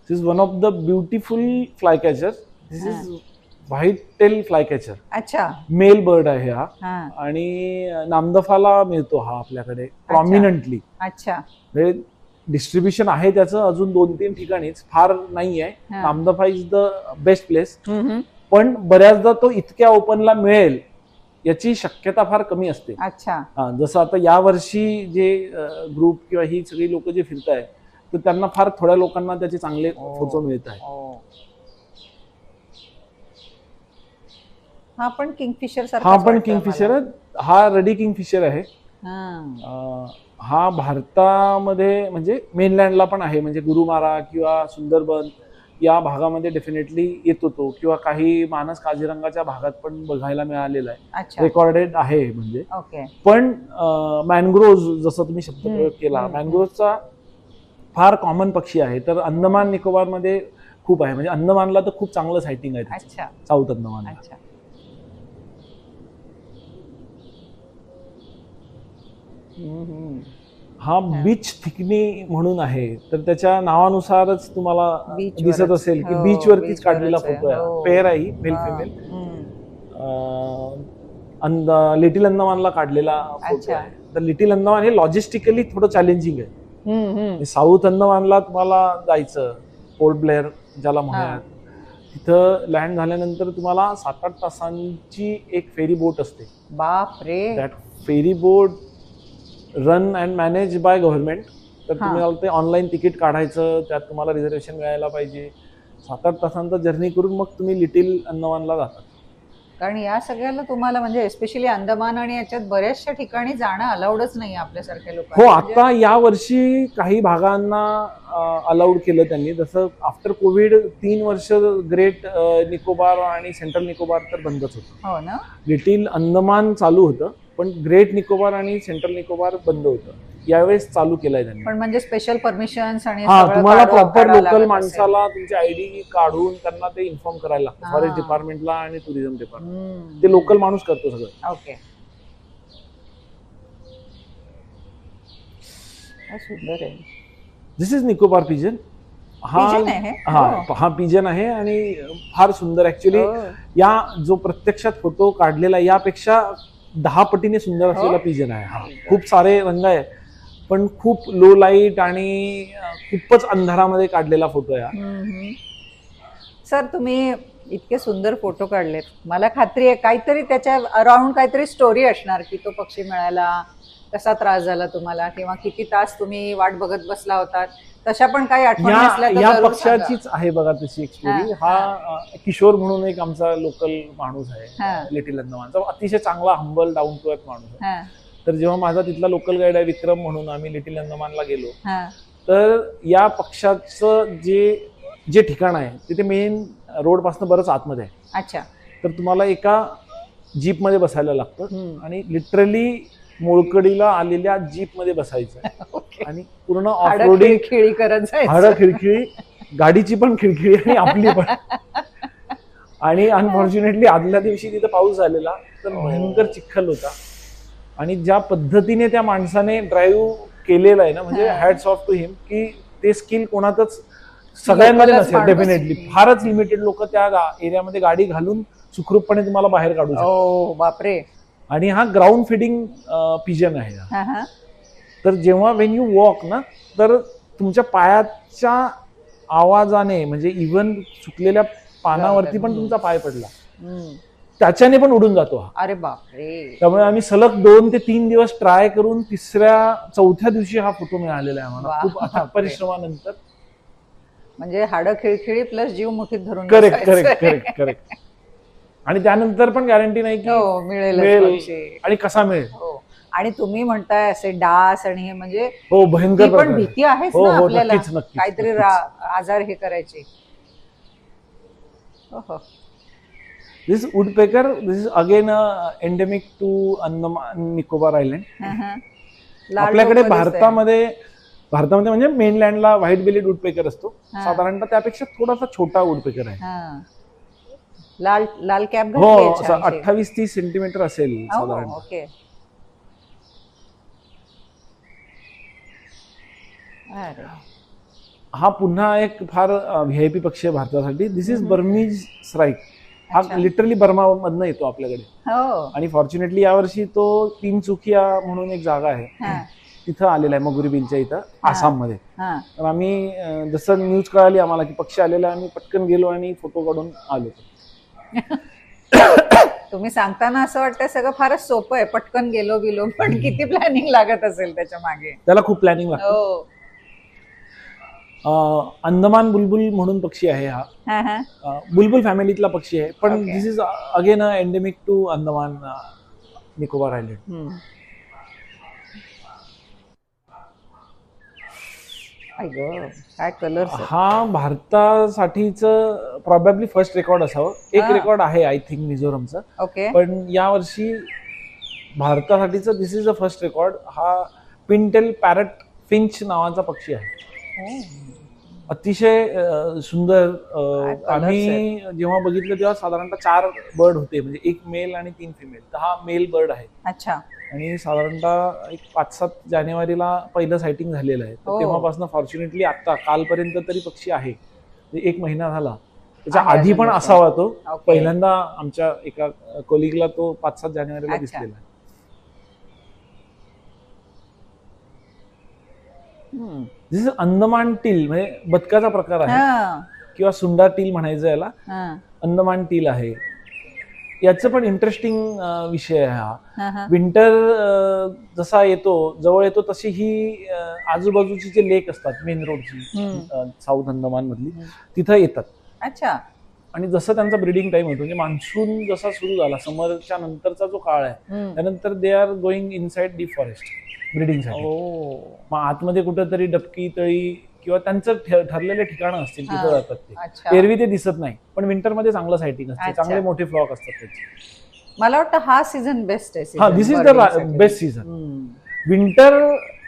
B: This is one of the beautiful flycatcher. This is white tail flycatcher.
A: अच्छा.
B: मेल बर्ड आहे हा,
A: हा.
B: आणि नामदफाला मिळतो हा आपल्याकडे प्रॉमिनंटली.
A: अच्छा.
B: म्हणजे डिस्ट्रीब्युशन आहे त्याचं अजून 2-3 ठिकाणीच, फार नाही आहे. Namdapha is the best place, पण बऱ्याचदा तो इतक्या ओपनला मिळेल याची शक्यता फार कमी असते.
A: अच्छा.
B: जसं आता यावर्षी जे ग्रुप किंवा ही सगळी लोक जे फिरत आहेत, तर त्यांना फार थोड्या लोकांना त्याचे चांगले फोटो मिळत आहे.
A: हा पण किंगफिशर सारखा.
B: हा पण किंगफिशर, हा रेडी किंगफिशर आहे. हा भारतामध्ये म्हणजे मेनलँडला पण आहे, म्हणजे गुरुमारा किंवा सुंदरबन या भागामध्ये डेफिनेटली येतो तो, किंवा काही मानस काझीरंगाच्या भागात पण बघायला मिळालेला आहे, रेकॉर्डेड आहे म्हणजे. पण मॅनग्रोव्ह जसं तुम्ही शब्द प्रयोग केला, मॅनग्रोव्हचा फार कॉमन पक्षी आहे. तर अंदमान निकोबार मध्ये खूप आहे, म्हणजे अंदमानला तर खूप चांगलं सायटिंग आहे, साऊथ अंदमान. हा बीच थिकनी म्हणून आहे, तर त्याच्या नावानुसारच तुम्हाला दिसत असेल की बीच वरतीच काढलेला फोटो आहे. पेअर आहे ही, मेल फिमेल. लिटिल अंदमानला काढलेला फोटो आहे. तर लिटिल अंदमान हे लॉजिस्टिकली थोडं चॅलेंजिंग आहे. साऊथ अंदमानला तुम्हाला जायचं, पोर्ट ब्लेअर ज्याला म्हणूयात, तिथं लँड झाल्यानंतर तुम्हाला 7-8 तासांची एक फेरी बोट असते.
A: बापरे.
B: That ferry boat run and manage by government. तर तुम्ही ते ऑनलाईन तिकीट काढायचं, त्यात तुम्हाला रिझर्वेशन मिळायला पाहिजे. 7-8 तासांचा जर्नी करून मग तुम्ही लिटिल अंदमानला जातात.
A: कारण या सगळ्याला तुम्हाला म्हणजे एस्पेशली अंदमान आणि याच्यात बऱ्याचशा ठिकाणी जाणं अलाउडच नाही आपल्यासारख्या लोकांना.
B: हो, आता या वर्षी काही भागांना अलाउड केलं त्यांनी. जसं आफ्टर कोविड 3 वर्ष ग्रेट निकोबार आणि सेंट्रल निकोबार तर बंदच होतं.
A: हो ना.
B: लिटिल अंदमान चालू होतं, पण ग्रेट निकोबार आणि सेंट्रल निकोबार बंद होतं. यावेळेस चालू केलंय त्यांनी.
A: पण म्हणजे स्पेशल परमिशन्स आणि
B: तुम्हाला प्रॉपर लोकल माणसाला तुमची आयडी काढून त्यांना ते इन्फॉर्म करायला लागतं, फॉरेस्ट डिपार्टमेंटला आणि टुरिझम डिपार्टमेंट. ते लोकल माणूस करतो सगळं.
A: ओके. सुंदर आहे.
B: This is Nicobar pigeon. हा पिजन आहे आणि फार सुंदर. ऍक्च्युली या जो प्रत्यक्षात फोटो काढलेला यापेक्षा 10 पटीने सुंदर असलेला पिजन आहे. हा खूप सारे रंग आहे, पण खूप लो लाईट आणि खूपच अंधारामध्ये काढलेला फोटो आहे.
A: सर, तुम्ही इतके सुंदर फोटो काढलेत, मला खात्री आहे काहीतरी त्याच्या अराउंड काहीतरी स्टोरी असणार की तो पक्षी मिळायला कसा त्रास झाला तुम्हाला, किंवा किती तास तुम्ही वाट बघत बसला होतात, तशा पण काही आठवणी असल्या तर
B: या पक्षाचीच आहे बघा तशी एक स्टोरी. हा किशोर म्हणून एक आमचा लोकल माणूस आहे लिटिल अंदमानचा, अतिशय चांगला हंबल डाऊन टू अर्थ माणूस आहे. तर जेव्हा माझा तिथला लोकल गाईड आहे विक्रम म्हणून, आम्ही लिटिल अंदमानला गेलो, तर या पक्षाचं जे ठिकाण आहे तिथे मेन रोड पासून बरंच आतमध्ये आहे.
A: अच्छा.
B: तर तुम्हाला एका जीप मध्ये बसायला लागतं आणि लिटरली मोळकडीला आलेल्या जीप मध्ये बसायचं आणि पूर्ण ऑफ रोडिंग,
A: खिळखिळी करत जायचं.
B: हाडं खिळखिळी, गाडीची पण खिळखिळी आणि आपली पण. आणि अनफॉर्च्युनेटली आदल्या दिवशी तिथं पाऊस झालेला, तर भयंकर चिखल होता. आणि ज्या पद्धतीने त्या माणसाने ड्राईव्ह केलेलं आहे ना, म्हणजे हॅट्स ऑफ टू हिम, की ते स्किल कोणातच सगळ्यांमध्ये
A: लोकलच
B: नसेल.
A: माणूस.
B: डेफिनेटली फारच लिमिटेड लोक त्या एरियामध्ये गाडी घालून सुखरूपपणे तुम्हाला बाहेर काढू शकतात.
A: ओ बापरे.
B: आणि हा ग्राउंड फिडिंग पिजन आहे हा.
A: हा, हा.
B: तर जेव्हा वेन यू वॉक ना, तर तुमच्या पायाच्या आवाजाने, म्हणजे इव्हन सुकलेल्या पानावरती पण तुमचा पाय पडला,
A: हम्म.
B: त्याच्याने पण उडून जातो हा.
A: अरे बापरे.
B: त्यामुळे आम्ही सलग 2 ते 3 दिवस ट्राय करून चौथ्या दिवशी हा फोटो मिळालेला आहे आम्हाला, खूप अथक परिश्रमानंतर.
A: म्हणजे हाडं खिळखिळी प्लस जीव मुठीत धरून
B: करेक्ट
A: बसायचं.
B: Correct correct correct. आणि त्यानंतर पण गॅरंटी नाही की
A: हो, मिळेल
B: आणि कसा मिळेल.
A: हो. आणि तुम्ही म्हणताय असे डास आणि हे, म्हणजे
B: हो,
A: ती
B: भयंकर
A: पण
B: प्रकार आहे.
A: भीती आहेच
B: हो
A: ना
B: हो,
A: आपल्याला,
B: नक्कीच नक्कीच
A: काहीतरी
B: नक्कीच.
A: आजार हे करायचे.
B: This woodpecker, this is again endemic to Andaman Nicobar island. आपल्याकडे भारतामध्ये म्हणजे मेनलँडला व्हाईट बेलीड वुडपेकर असतो, साधारणतः त्यापेक्षा थोडासा छोटा वुडपेकर आहे.
A: लाल लाल कॅप
B: हो, 28-30 सेंटीमीटर असेल साधारण.
A: ओके.
B: हा पुन्हा एक फार व्हीआयपी पक्षी आहे भारतासाठी. दिस इज बर्मीज स्राईक. हा लिटरली बर्मा मधनं येतो आपल्याकडे. आणि फॉर्च्युनेटली यावर्षी तो तिनचुकिया म्हणून एक जागा आहे, तिथं आलेला आहे, मगुरी बीलच्या इथं, आसाममध्ये. तर आम्ही जसं न्यूज कळाली आम्हाला की पक्षी आलेला, आम्ही पटकन गेलो आणि फोटो काढून आलो.
A: तुम्ही सांगताना असं वाटतं सगळं फारच सोपं आहे, पटकन गेलो, पण किती प्लॅनिंग लागत असेल त्याच्या मागे.
B: त्याला खूप प्लॅनिंग लागतं. अंदमान बुलबुल म्हणून पक्षी आहे हा. बुलबुल फॅमिलीतला पक्षी आहे, पण this is again endemic to Andaman Nicobar island.
A: काय कलर.
B: हा भारतासाठीच प्रॉबॅबली फर्स्ट रेकॉर्ड असावं. एक रेकॉर्ड आहे आय थिंक मिझोरमचं, पण यावर्षी भारतासाठीच दिस इज द फर्स्ट रेकॉर्ड. हा पिनटेल पॅरट फिंच नावाचा पक्षी आहे. अतिशय सुंदर. आम्ही जेव्हा बघितलं तेव्हा साधारणतः 4 बर्ड होते, म्हणजे 1 मेल आणि 3 फिमेल. तर हा मेल बर्ड आहे.
A: अच्छा.
B: आणि साधारणतः एक 5-7 जानेवारीला पहिलं सायटिंग झालेलं आहे. तेव्हापासून फॉर्च्युनेटली आता कालपर्यंत तरी पक्षी आहे. 1 महिना झाला. त्याच्या आधी पण असावा तो. पहिल्यांदा आमच्या एका कोलिगला तो 5-7 जानेवारीला दिसलेला आहे. दिस इज अंदमान टील, म्हणजे बदकाचा प्रकार आहे, किंवा सुंडा टील म्हणायचं याला. अंदमान टील आहे. याचं पण इंटरेस्टिंग विषय आहे हा. विंटर जसा येतो, जवळ येतो, तशी ही आजूबाजूची जे लेक असतात मेन रोडची, साऊथ अंदमान मधली, तिथं येतात.
A: अच्छा.
B: आणि जसं त्यांचा ब्रीडिंग टाइम होतो, म्हणजे मान्सून जसा सुरू झाला, समरच्या नंतरचा जो काळ आहे, त्यानंतर they are going inside deep forest ब्रीडिंगसाठी. मग आतमध्ये कुठेतरी डबकी तळी किंवा त्यांचं ठरलेले ठिकाणं असतील, तिथं जातात ते. एरवी ते दिसत नाही, पण विंटरमध्ये चांगलं सायटिंग असते, चांगले मोठे फ्लॉक असतात त्याचे.
A: मला वाटतं हा सीझन बेस्ट आहे.
B: हा, this is the best season. Winter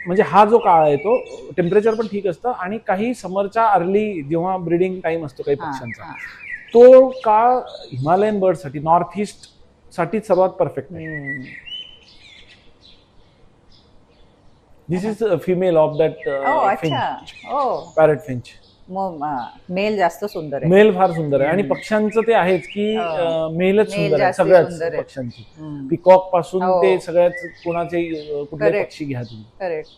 B: म्हणजे हा जो काळ आहे तो टेम्परेचर पण ठीक असतं, आणि काही समरच्या अर्ली जेव्हा ब्रीडिंग टाइम असतो काही पक्ष्यांचा, तो काळ हिमालयन बर्ड साठी, नॉर्थ ईस्ट साठी सर्वात परफेक्ट आहे. This is female of that finch, parrot finch.
A: Male जास्त सुंदर आहे.
B: मेल फार सुंदर आहे. आणि पक्ष्यांचं ते आहेच की मेलच सुंदर आहे सगळ्याच पक्ष्यांची. पिकॉक पासून ते सगळ्याच कोणाचे कुठले पक्षी घ्या तुम्ही.
A: करेक्ट.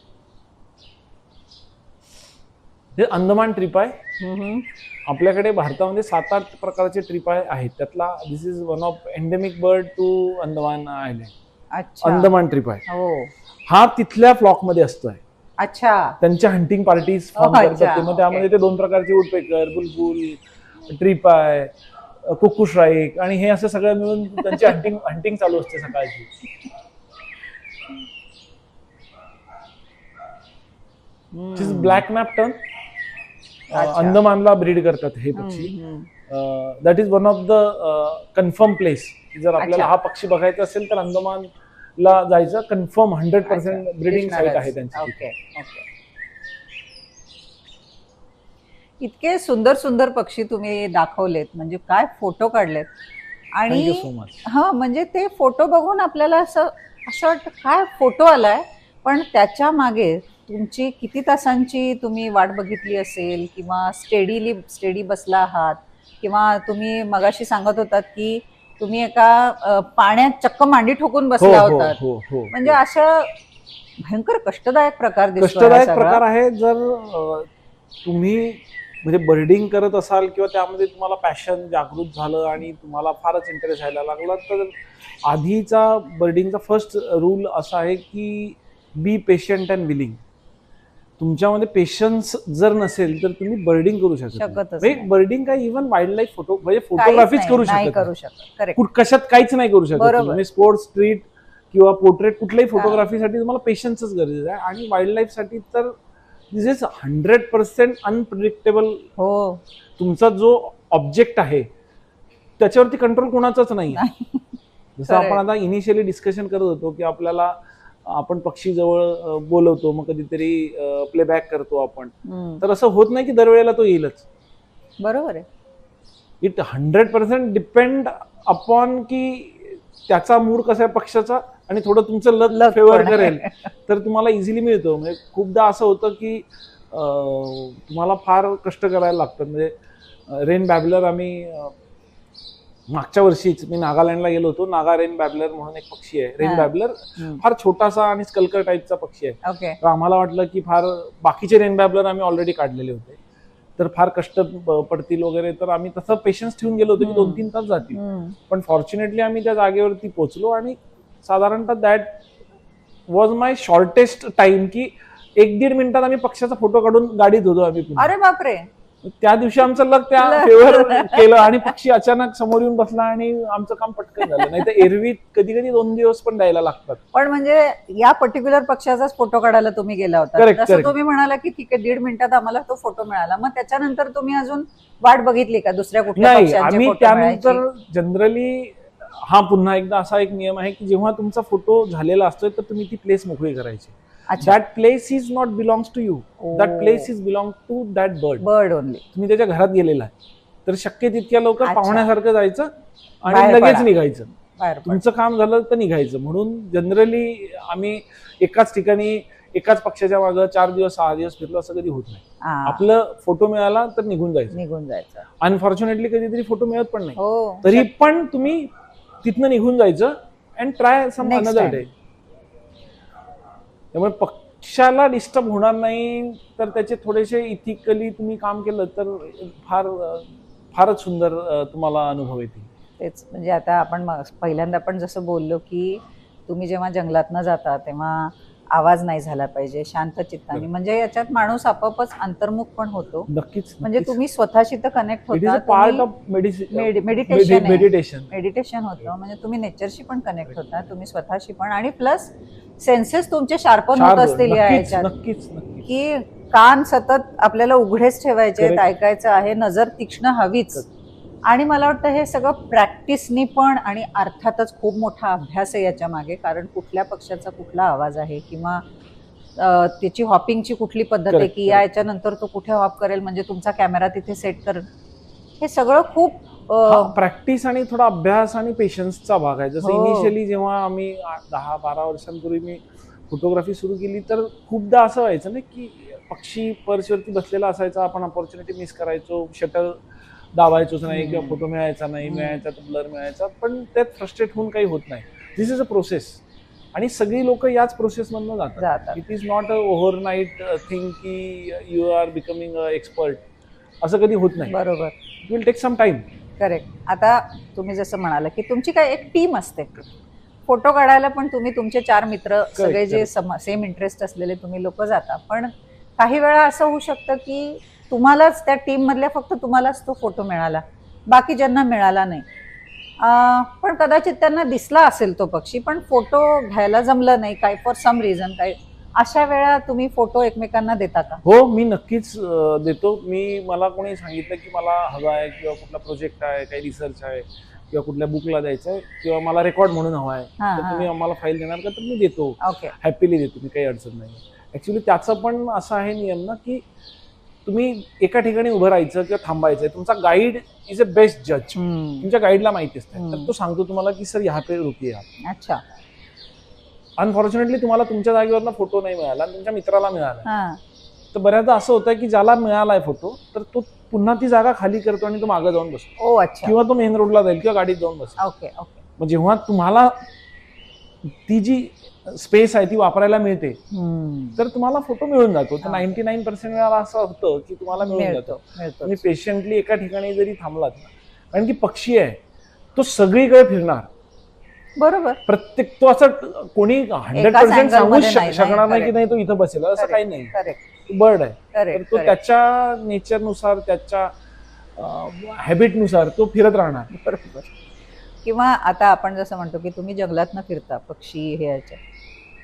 B: हे अंदमान ट्रिपाय. आपल्याकडे भारतामध्ये 7-8 प्रकारचे ट्रिपाय आहेत. त्यातला this is one of endemic bird to Andaman island. Andaman treepie. हा तिथल्या फ्लॉक मध्ये असतोय.
A: अच्छा.
B: त्यांच्या हंटिंग पार्टीज फॉर्म करतात. मग त्यामध्ये ते 2 प्रकारचे वुडपेकर, बुलबुल, ट्रिपाय, कुक्कू श्राईक, आणि हे असं सगळं मिळून त्यांची हंटिंग चालू असते सकाळची. ब्लॅक नॅप्टन अंदमानला ब्रीड करतात हे पक्षी. That is one of the confirm place. जर आपल्याला हा पक्षी बघायचा असेल तर अंदमानला जायचं. कन्फर्म 100% ब्रीडिंग साईट आहे त्यांची.
A: इतके सुंदर सुंदर पक्षी तुम्ही दाखवलेत, म्हणजे काय फोटो काढलेत.
B: थँक्यू
A: आणि
B: सो मच.
A: हा म्हणजे ते फोटो बघून आपल्याला असं असं वाटतं काय फोटो आलाय, पण त्याच्या मागे तुमची किती तासांची तुम्ही वाट बघितली असेल, किंवा स्टेडी बसला आहात, किंवा तुम्ही मगाशी सांगत होतात की तुम्ही एका पाण्यात चक्क मांडी ठोकून
B: हो
A: बसला
B: हो
A: होतात.
B: हो हो
A: म्हणजे असं भयंकर कष्टदायक प्रकार दिसतोय हा
B: कष्टदायक
A: सगळा.
B: प्रकार आहे. जर तुम्ही म्हणजे बर्डिंग करत असाल किंवा त्यामध्ये तुम्हाला पॅशन जागृत झालं आणि तुम्हाला फारच इंटरेस्ट यायला लागला, तर आधीचा बर्डिंगचा फर्स्ट रूल असा आहे की बी पेशंट अँड विलिंग. तुमच्यामध्ये पेशन्स जर नसेल तर तुम्ही बर्डिंग करू शकत
A: शकतच
B: नाही.
A: नाही.
B: बर्डिंग काय इव्हन वाईल्ड लाईफ फोटो म्हणजे
A: काहीच
B: फोटोग्राफीच
A: नाही
B: करू
A: नाही
B: शकत
A: करू शकत. करेक्ट.
B: कशात काहीच नाही करू शकत
A: बरोबर.
B: तुम्ही. स्पोर्ट्स, स्ट्रीट किंवा पोर्ट्रेट कुठल्याही फोटोग्राफीसाठी तुम्हाला पेशन्सच गरजेचं आहे. आणि वाईल्ड लाईफ साठी तर दिस इज 100% अनप्रिडिक्टेबल.
A: हो.
B: तुमचा जो ऑब्जेक्ट आहे त्याच्यावरती कंट्रोल कोणाचाच नाही. जसं
A: खरंय.
B: आपण आता इनिशियली डिस्कशन करत होतो की आपल्याला आपण पक्षी जवळ बोलवतो, मग कधीतरी प्लेबॅक करतो आपण, तर असं होत नाही की दरवेळेला तो येईलच.
A: बरोबर आहे.
B: इट 100% डिपेंड अपॉन की त्याचा मूड कसा आहे पक्षाचा, आणि थोडं तुमचं लक
A: Luck
B: फेवर
A: पण
B: करेल
A: आहे.
B: तर तुम्हाला इझिली मिळतो. म्हणजे खूपदा असं होतं की तुम्हाला फार कष्ट करायला लागतात. म्हणजे रेन बॅबलर आम्ही मागच्या वर्षीच मी नागालँडला गेलो होतो. नागा रेन बॅबलर म्हणून एक पक्षी आहे. रेन
A: हा.
B: बॅबलर फार छोटासा आणि स्कल्कर टाईपचा पक्षी आहे.
A: ओके.
B: तर आम्हाला वाटलं की फार बाकीचे रेन बॅबलर आम्ही ऑलरेडी काढलेले होते, तर फार कष्ट पडतील वगैरे, तर आम्ही तसं पेशन्स ठेवून गेलो होतो की 2-3 तास जातील. पण फॉर्च्युनेटली आम्ही त्या जागेवरती पोहोचलो आणि साधारणतः that was my shortest time, की 1-1.5 मिनिटात आम्ही पक्षाचा फोटो काढून गाडीत होतो आम्ही पुन्हा.
A: अरे बापरे.
B: त्या दिवशी आमचं लक त्या
A: लक.
B: फेवर केलं आणि पक्षी अचानक समोर येऊन बसला आणि आमचं काम पटकन झालं. नाही तर एरवी कधी कधी 2 दिवस पण द्यायला लागतात.
A: पण म्हणजे या पर्टिक्युलर पक्षाचाच फोटो काढायला तुम्ही गेला होता.
B: Correct,
A: जसं
B: correct.
A: तुम्ही म्हणाला की ठीक आहे 1.5 मिनिटात आम्हाला तो फोटो मिळाला, मग त्याच्यानंतर तुम्ही अजून वाट बघितली का दुसऱ्या कुठल्या
B: नाही,
A: पक्षांचे
B: आम्ही
A: फोटो
B: त्यानंतर
A: मिळायची?
B: जनरली हा पुन्हा एकदा असा एक नियम आहे की जेव्हा तुमचा फोटो झालेला असतोय तर तुम्ही ती प्लेस मोकळी करायची.
A: अच्छा.
B: That place is not belongs to you, that
A: Oh.
B: Place is belong to that bird.
A: Bird only.
B: तुम्ही त्याच्या घरात गेलेला आहे तर शक्य तितक्या लवकर
A: अच्छा.
B: पाहुण्यासारखं जायचं
A: बाहेर
B: आणि लगेच
A: पडा.
B: निघायचं.
A: बाहेर पड.
B: तुमचं काम झालं तर निघायचं. म्हणून जनरली आम्ही एकाच ठिकाणी एकाच पक्षाच्या मागं 4 दिवस 6 दिवस फिरलो असं कधी होत नाही.
A: हा,
B: आपलं फोटो मिळाला तर निघून जायचं.
A: निघून जायचं.
B: अनफॉर्च्युनेटली कधीतरी फोटो मिळत पण नाही,
A: हो.
B: तरी पण तुम्ही तिथनं निघून जायचं and try some
A: Next
B: another
A: time.
B: Day. त्यामुळे पक्षाला डिस्टर्ब होणार नाही, तर त्याचे थोडेसे इथिकली तुम्ही काम केलं तर फारच सुंदर तुम्हाला अनुभव येतील.
A: तेच म्हणजे आता आपण पहिल्यांदा पण जसं बोललो की तुम्ही जेव्हा जंगलातनं जाता तेव्हा आवाज नाही झाला पाहिजे, शांत चित्ताने.
B: बरोबर.
A: म्हणजे याच्यात माणूस आपोआपच अंतर्मुख पण होतो.
B: नक्कीच.
A: म्हणजे तुम्ही स्वतःशी तर कनेक्ट
B: इट इज
A: होता.
B: A part of
A: meditation
B: meditation
A: होतं. म्हणजे तुम्ही नेचरशी पण कनेक्ट होता, तुम्ही स्वतःशी पण, आणि प्लस सेन्सेस तुमचे शार्पन होत असतील या याच्यात.
B: नक्कीच नक्कीच.
A: की कान सतत आपल्याला उघडेच ठेवायचे,
B: Correct.
A: ऐकायचं आहे, नजर तीक्ष्ण हवीच. आणि मला वाटतं हे सगळं प्रॅक्टिसनी पण, आणि अर्थातच खूप मोठा अभ्यास आहे याच्या मागे, कारण कुठल्या पक्षाचा कुठला आवाज आहे किंवा त्याची हॉपिंगची कुठली पद्धत आहे,
B: Correct,
A: की याच्यानंतर तो कुठे हॉप करेल, म्हणजे तुमचा कॅमेरा तिथे सेट कर, हे सगळं खूप
B: प्रॅक्टिस आणि थोडा अभ्यास आणि पेशन्सचा भाग आहे. जसं
A: हो.
B: इनिशियली जेव्हा आम्ही 10-12 वर्षांपूर्वी मी फोटोग्राफी सुरू केली तर खूपदा असं व्हायचं ना की पक्षी पर्सवरती बसलेला असायचा, आपण अपॉर्च्युनिटी मिस करायचो, शटर दाबायचोच नाही किंवा फोटो मिळायचा नाही, मिळायचा तर ब्लर मिळायचा, पण त्यात फ्रस्ट्रेट होऊन काही होत नाही. दिस इज अ प्रोसेस आणि सगळी लोक याच प्रोसेसमधनं जातात. It is not a overnight thing की you are becoming a expert, असं कधी होत नाही.
A: बरोबर.
B: It will take some time.
A: Correct. आता तुम्ही जसं म्हणाला की तुमची काय एक टीम असते फोटो काढायला, पण तुम्ही तुमचे 4 मित्र सगळे जे सेम इंटरेस्ट असलेले तुम्ही लोक जाता, पण काही वेळा असं होऊ शकतं की तुम्हालाच त्या टीम मधल्या फक्त तुम्हालाच तो फोटो मिळाला, बाकी ज्यांना मिळाला नाही. पण कदाचित त्यांना दिसला असेल तो पक्षी, पण फोटो घ्यायला जमलं नाही, काय फॉर सम रिझन काय. अशा वेळा तुम्ही फोटो एकमेकांना देता का?
B: हो, मी नक्कीच देतो. मला कोणी सांगितलं की मला हवा आहे किंवा कुठला प्रोजेक्ट आहे, काही रिसर्च आहे किंवा कुठल्या बुकला द्यायचं आहे किंवा मला रेकॉर्ड म्हणून हवा आहे, तर तुम्ही आम्हाला फाईल देणार का? तर मी देतो,
A: ओके.
B: हॅपीली देतो, मी काही अडचण नाही. ऍक्च्युली त्याचा पण असा आहे नियम ना की तुम्ही एका ठिकाणी उभं राहायचं किंवा थांबायचं, तुमचा गाईड इज अ बेस्ट जज. तुमच्या गाईडला माहिती असतं, तर तो सांगतो तुम्हाला की सर यहाँ पे रुकिये आप.
A: अच्छा.
B: अनफॉर्च्युनेटली तुम्हाला तुमच्या जागेवरनं फोटो नाही मिळाला आणि तुमच्या मित्राला मिळाला,
A: हा.
B: तर बऱ्याचदा असं होतं की ज्याला मिळालाय फोटो तर तो पुन्हा ती जागा खाली करतो आणि तो मागे जाऊन बसतो,
A: ओ अच्छा.
B: किंवा तो मेन रोडला जाईल किंवा गाडीत जाऊन बसेल.
A: Okay okay.
B: मग जेव्हा तुम्हाला ती जी स्पेस आहे ती वापरायला मिळते तर तुम्हाला फोटो मिळून जातो. तर 99% वेळा असं होतं की तुम्हाला मिळून जातो. तुम्ही पेशंटली एका ठिकाणी जरी थांबलात ना, कारण की पक्षी आहे तो सगळीकडे फिरणार.
A: बरोबर.
B: प्रत्येक तो असं कोणी 100% सांगू शकणार नाही की नाही तो इथं बसेल, असं काही नाही. बर्ड आहे तर तो त्याच्या नेचरनुसार त्याच्या हॅबिटनुसार तो फिरत राहणार.
A: बरोबर. किंवा आता आपण जसं म्हणतो की तुम्ही जंगलात न फिरता पक्षी हे याच्या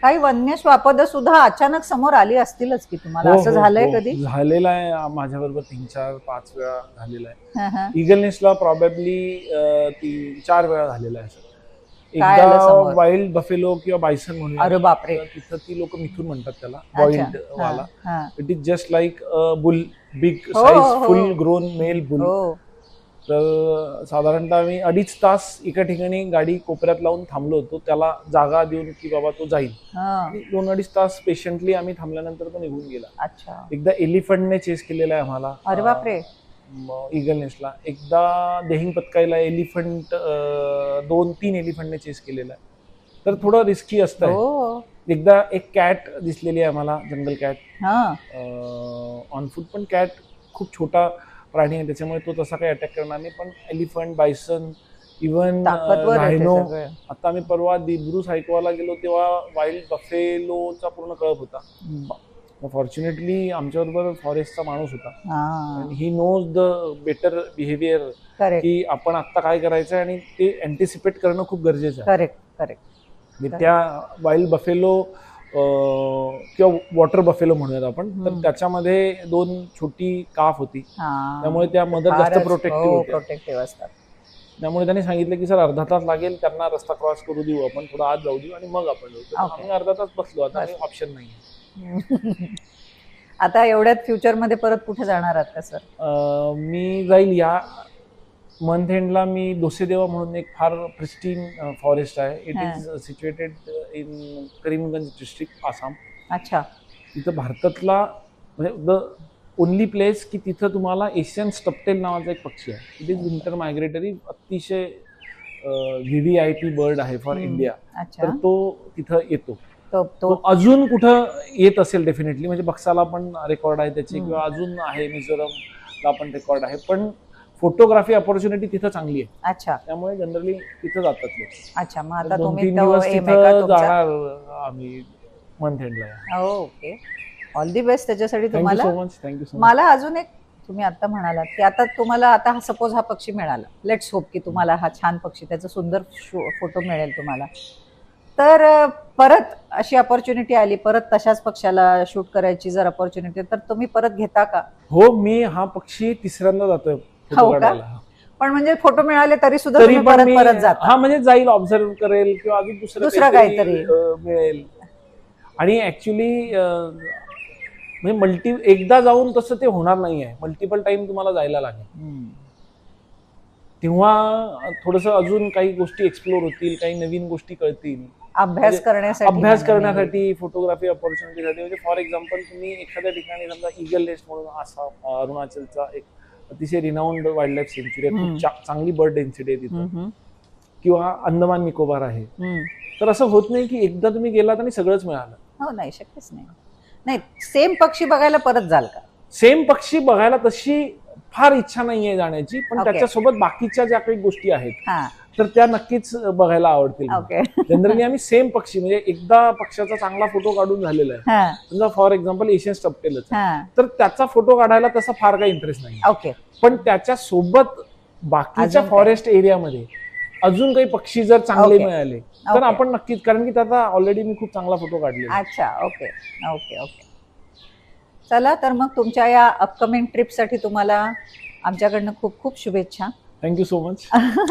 A: काही वन्य श्वापद सुद्धा अचानक समोर आली असतीलच की तुम्हाला, असं झालंय कधी?
B: झालेलं आहे माझ्याबरोबर 3-4-5 वेळा झालेला आहे. ईगल नेस्टला प्रॉबेबली 3-4 वेळा झालेला आहे. एकदा वाईल्ड बफेलो किंवा बायसन म्हणून,
A: अरे बापरे,
B: तिथं ती लोक मिथून म्हणतात त्याला, वाईल्ड वाला. It is just like bull, big size full grown male bull. तर साधारणतः आम्ही 2.5 तास एका ठिकाणी गाडी कोपऱ्यात लावून थांबलो होतो, त्याला जागा देऊन की बाबा तो जाईल. 2-2.5 तास पेशंटली आम्ही थांबल्यानंतर तो निघून गेला. एकदा एलिफंटने चेस केलेला आहे आम्हाला.
A: अरे बापरे.
B: ईगल नेस्टला एकदा देहिंग पत्काईला एलिफंट 2-3 एलिफंटने चेस केलेला आहे. तर थोडं रिस्की असतं. एकदा एक कॅट दिसलेली आहे आम्हाला, जंगल कॅट ऑन फूट. पण कॅट खूप छोटा प्राणी आहे त्याच्यामुळे तो तसा काही अटॅक करणार नाही. पण एलिफंट, बायसन, इव्हन रायनो. आता आम्ही परवा दिब्रू सायकोवाला गेलो तेव्हा वाईल्ड बफेलोचा पूर्ण कळप होता. फॉर्च्युनेटली आमच्याबरोबर फॉरेस्टचा माणूस होता. He knows the better behaviour की आपण आता काय करायचं आणि ते अँटिसिपेट करणं खूप गरजेचं आहे. करेक्ट. त्या वाईल्ड बफेलो किंवा वॉटर बफेलो म्हणूयात आपण, तर त्याच्यामध्ये 2 छोटी काफ होती, त्यामुळे त्या मदर जास्त प्रोटेक्टिव्ह असतात. त्यामुळे त्यांनी सांगितलं की सर अर्धा तास लागेल त्यांना रस्ता क्रॉस करू देऊ, आपण थोडा आत जाऊ देऊ आणि मग आपण जाऊ. आम्ही अर्धा तास बसलो. आता ऑप्शन नाही.
A: आता एवढ्यात फ्युचर मध्ये परत कुठे जाणार आहात का सर?
B: मी जाईल या मंथ एंडला. मी दोसेदेवा म्हणून एक फार प्रिस्टीन फॉरेस्ट आहे. It is situated in Karimganj district, Assam.
A: अच्छा. तिथं
B: भारतातला म्हणजे द ओनली प्लेस की तिथं तुम्हाला एशियन स्टपटेल नावाचा एक पक्षी आहे. इट इज विंटर मायग्रेटरी, अतिशय VVIP बर्ड आहे फॉर इंडिया. तर तो तिथं येतो. तो अजून कुठं येत असेल डेफिनेटली, म्हणजे बक्साला पण रेकॉर्ड आहे त्याचे, किंवा अजून आहे मिझोरमला पण रेकॉर्ड आहे. पण फोटोग्राफी अपॉर्च्युनिटी तिथं चांगली आहे.
A: अच्छा.
B: त्यामुळे जनरली तिथं जातात लोक.
A: अच्छा. मग आता
B: 2-3 दिवस तिथं जाणार आम्ही मंथ एंडला.
A: ओके. ऑल दी बेस्ट त्याच्यासाठी तुम्हाला.
B: Thank you so much.
A: मला अजून एक, तुम्ही आता म्हणालात की आता तुम्हाला आता सपोज हा पक्षी मिळाला, लेट्स होप की तुम्हाला हा छान पक्षी, त्याचा सुंदर फोटो मिळेल तुम्हाला, तर परत अशी अपॉर्च्युनिटी आली, परत तशाच पक्षाला शूट करायची जर अपॉर्च्युनिटी, तर तुम्ही परत घेता का?
B: हो, मी हा पक्षी तिसऱ्यांदा जातोय फोटो काढायला.
A: पण म्हणजे फोटो मिळाले तरी सुद्धा परत जाता?
B: हा, म्हणजे जाईल, ऑब्झर्व करेल किंवा अजून दुसरं काहीतरी मिळेल. आणि ऍक्च्युली म्हणजे एकदा जाऊन तसं ते होणार नाहीये, मल्टिपल टाइम तुम्हाला जायला लागेल. तेव्हा थोडस अजून काही गोष्टी एक्सप्लोर होतील, काही नवीन गोष्टी कळतील.
A: अभ्यास
B: करण्यासाठी फोटोग्राफी अपॉर्च्युनिटीसाठी. म्हणजे फॉर एक्झाम्पल तुम्ही एखाद्या ठिकाणी समजा ईगल नेस्ट म्हणून आसाम, अरुणाचलचा एक अतिशय रिनाऊंड वाईल्ड लाईफ सेंच्युरी आहे, खूप चांगली बर्ड डेन्सिटी आहे तिथं, किंवा अंदमान निकोबार आहे. तर असं होत नाही की एकदा तुम्ही गेलात आणि सगळंच मिळालं.
A: हो, नाही, शक्यच नाही. नाही, सेम पक्षी बघायला परत जाल का?
B: सेम पक्षी बघायला तशी फार इच्छा नाहीये जाण्याची, पण त्याच्यासोबत बाकीच्या ज्या काही गोष्टी आहेत तर त्या नक्कीच बघायला आवडतील. जनरली आम्ही सेम पक्षी, म्हणजे एकदा पक्षाचा चांगला फोटो काढून झालेला आहे, समजा फॉर एक्झाम्पल एशियन स्टपटेलच, तर त्याचा फोटो काढायला तसा फार काही इंटरेस्ट नाही. पण त्याच्या सोबत बाकीच्या फॉरेस्ट एरियामध्ये अजून काही पक्षी जर चांगले मिळाले तर आपण नक्कीच, कारण की त्याचा ऑलरेडी मी खूप चांगला फोटो काढलेला.
A: अच्छा. Okay okay okay. चला, तर मग तुमच्या या अपकमिंग ट्रिपसाठी तुम्हाला आमच्याकडनं खूप खूप शुभेच्छा.
B: Thank you so much.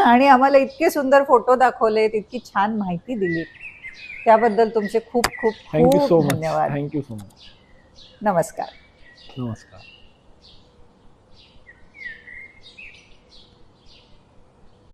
A: आणि आम्हाला इतके सुंदर फोटो दाखवले, इतकी छान माहिती दिली, त्याबद्दल तुमचे खूप खूप खूप धन्यवाद.
B: Thank you so much.
A: नमस्कार.
B: नमस्कार.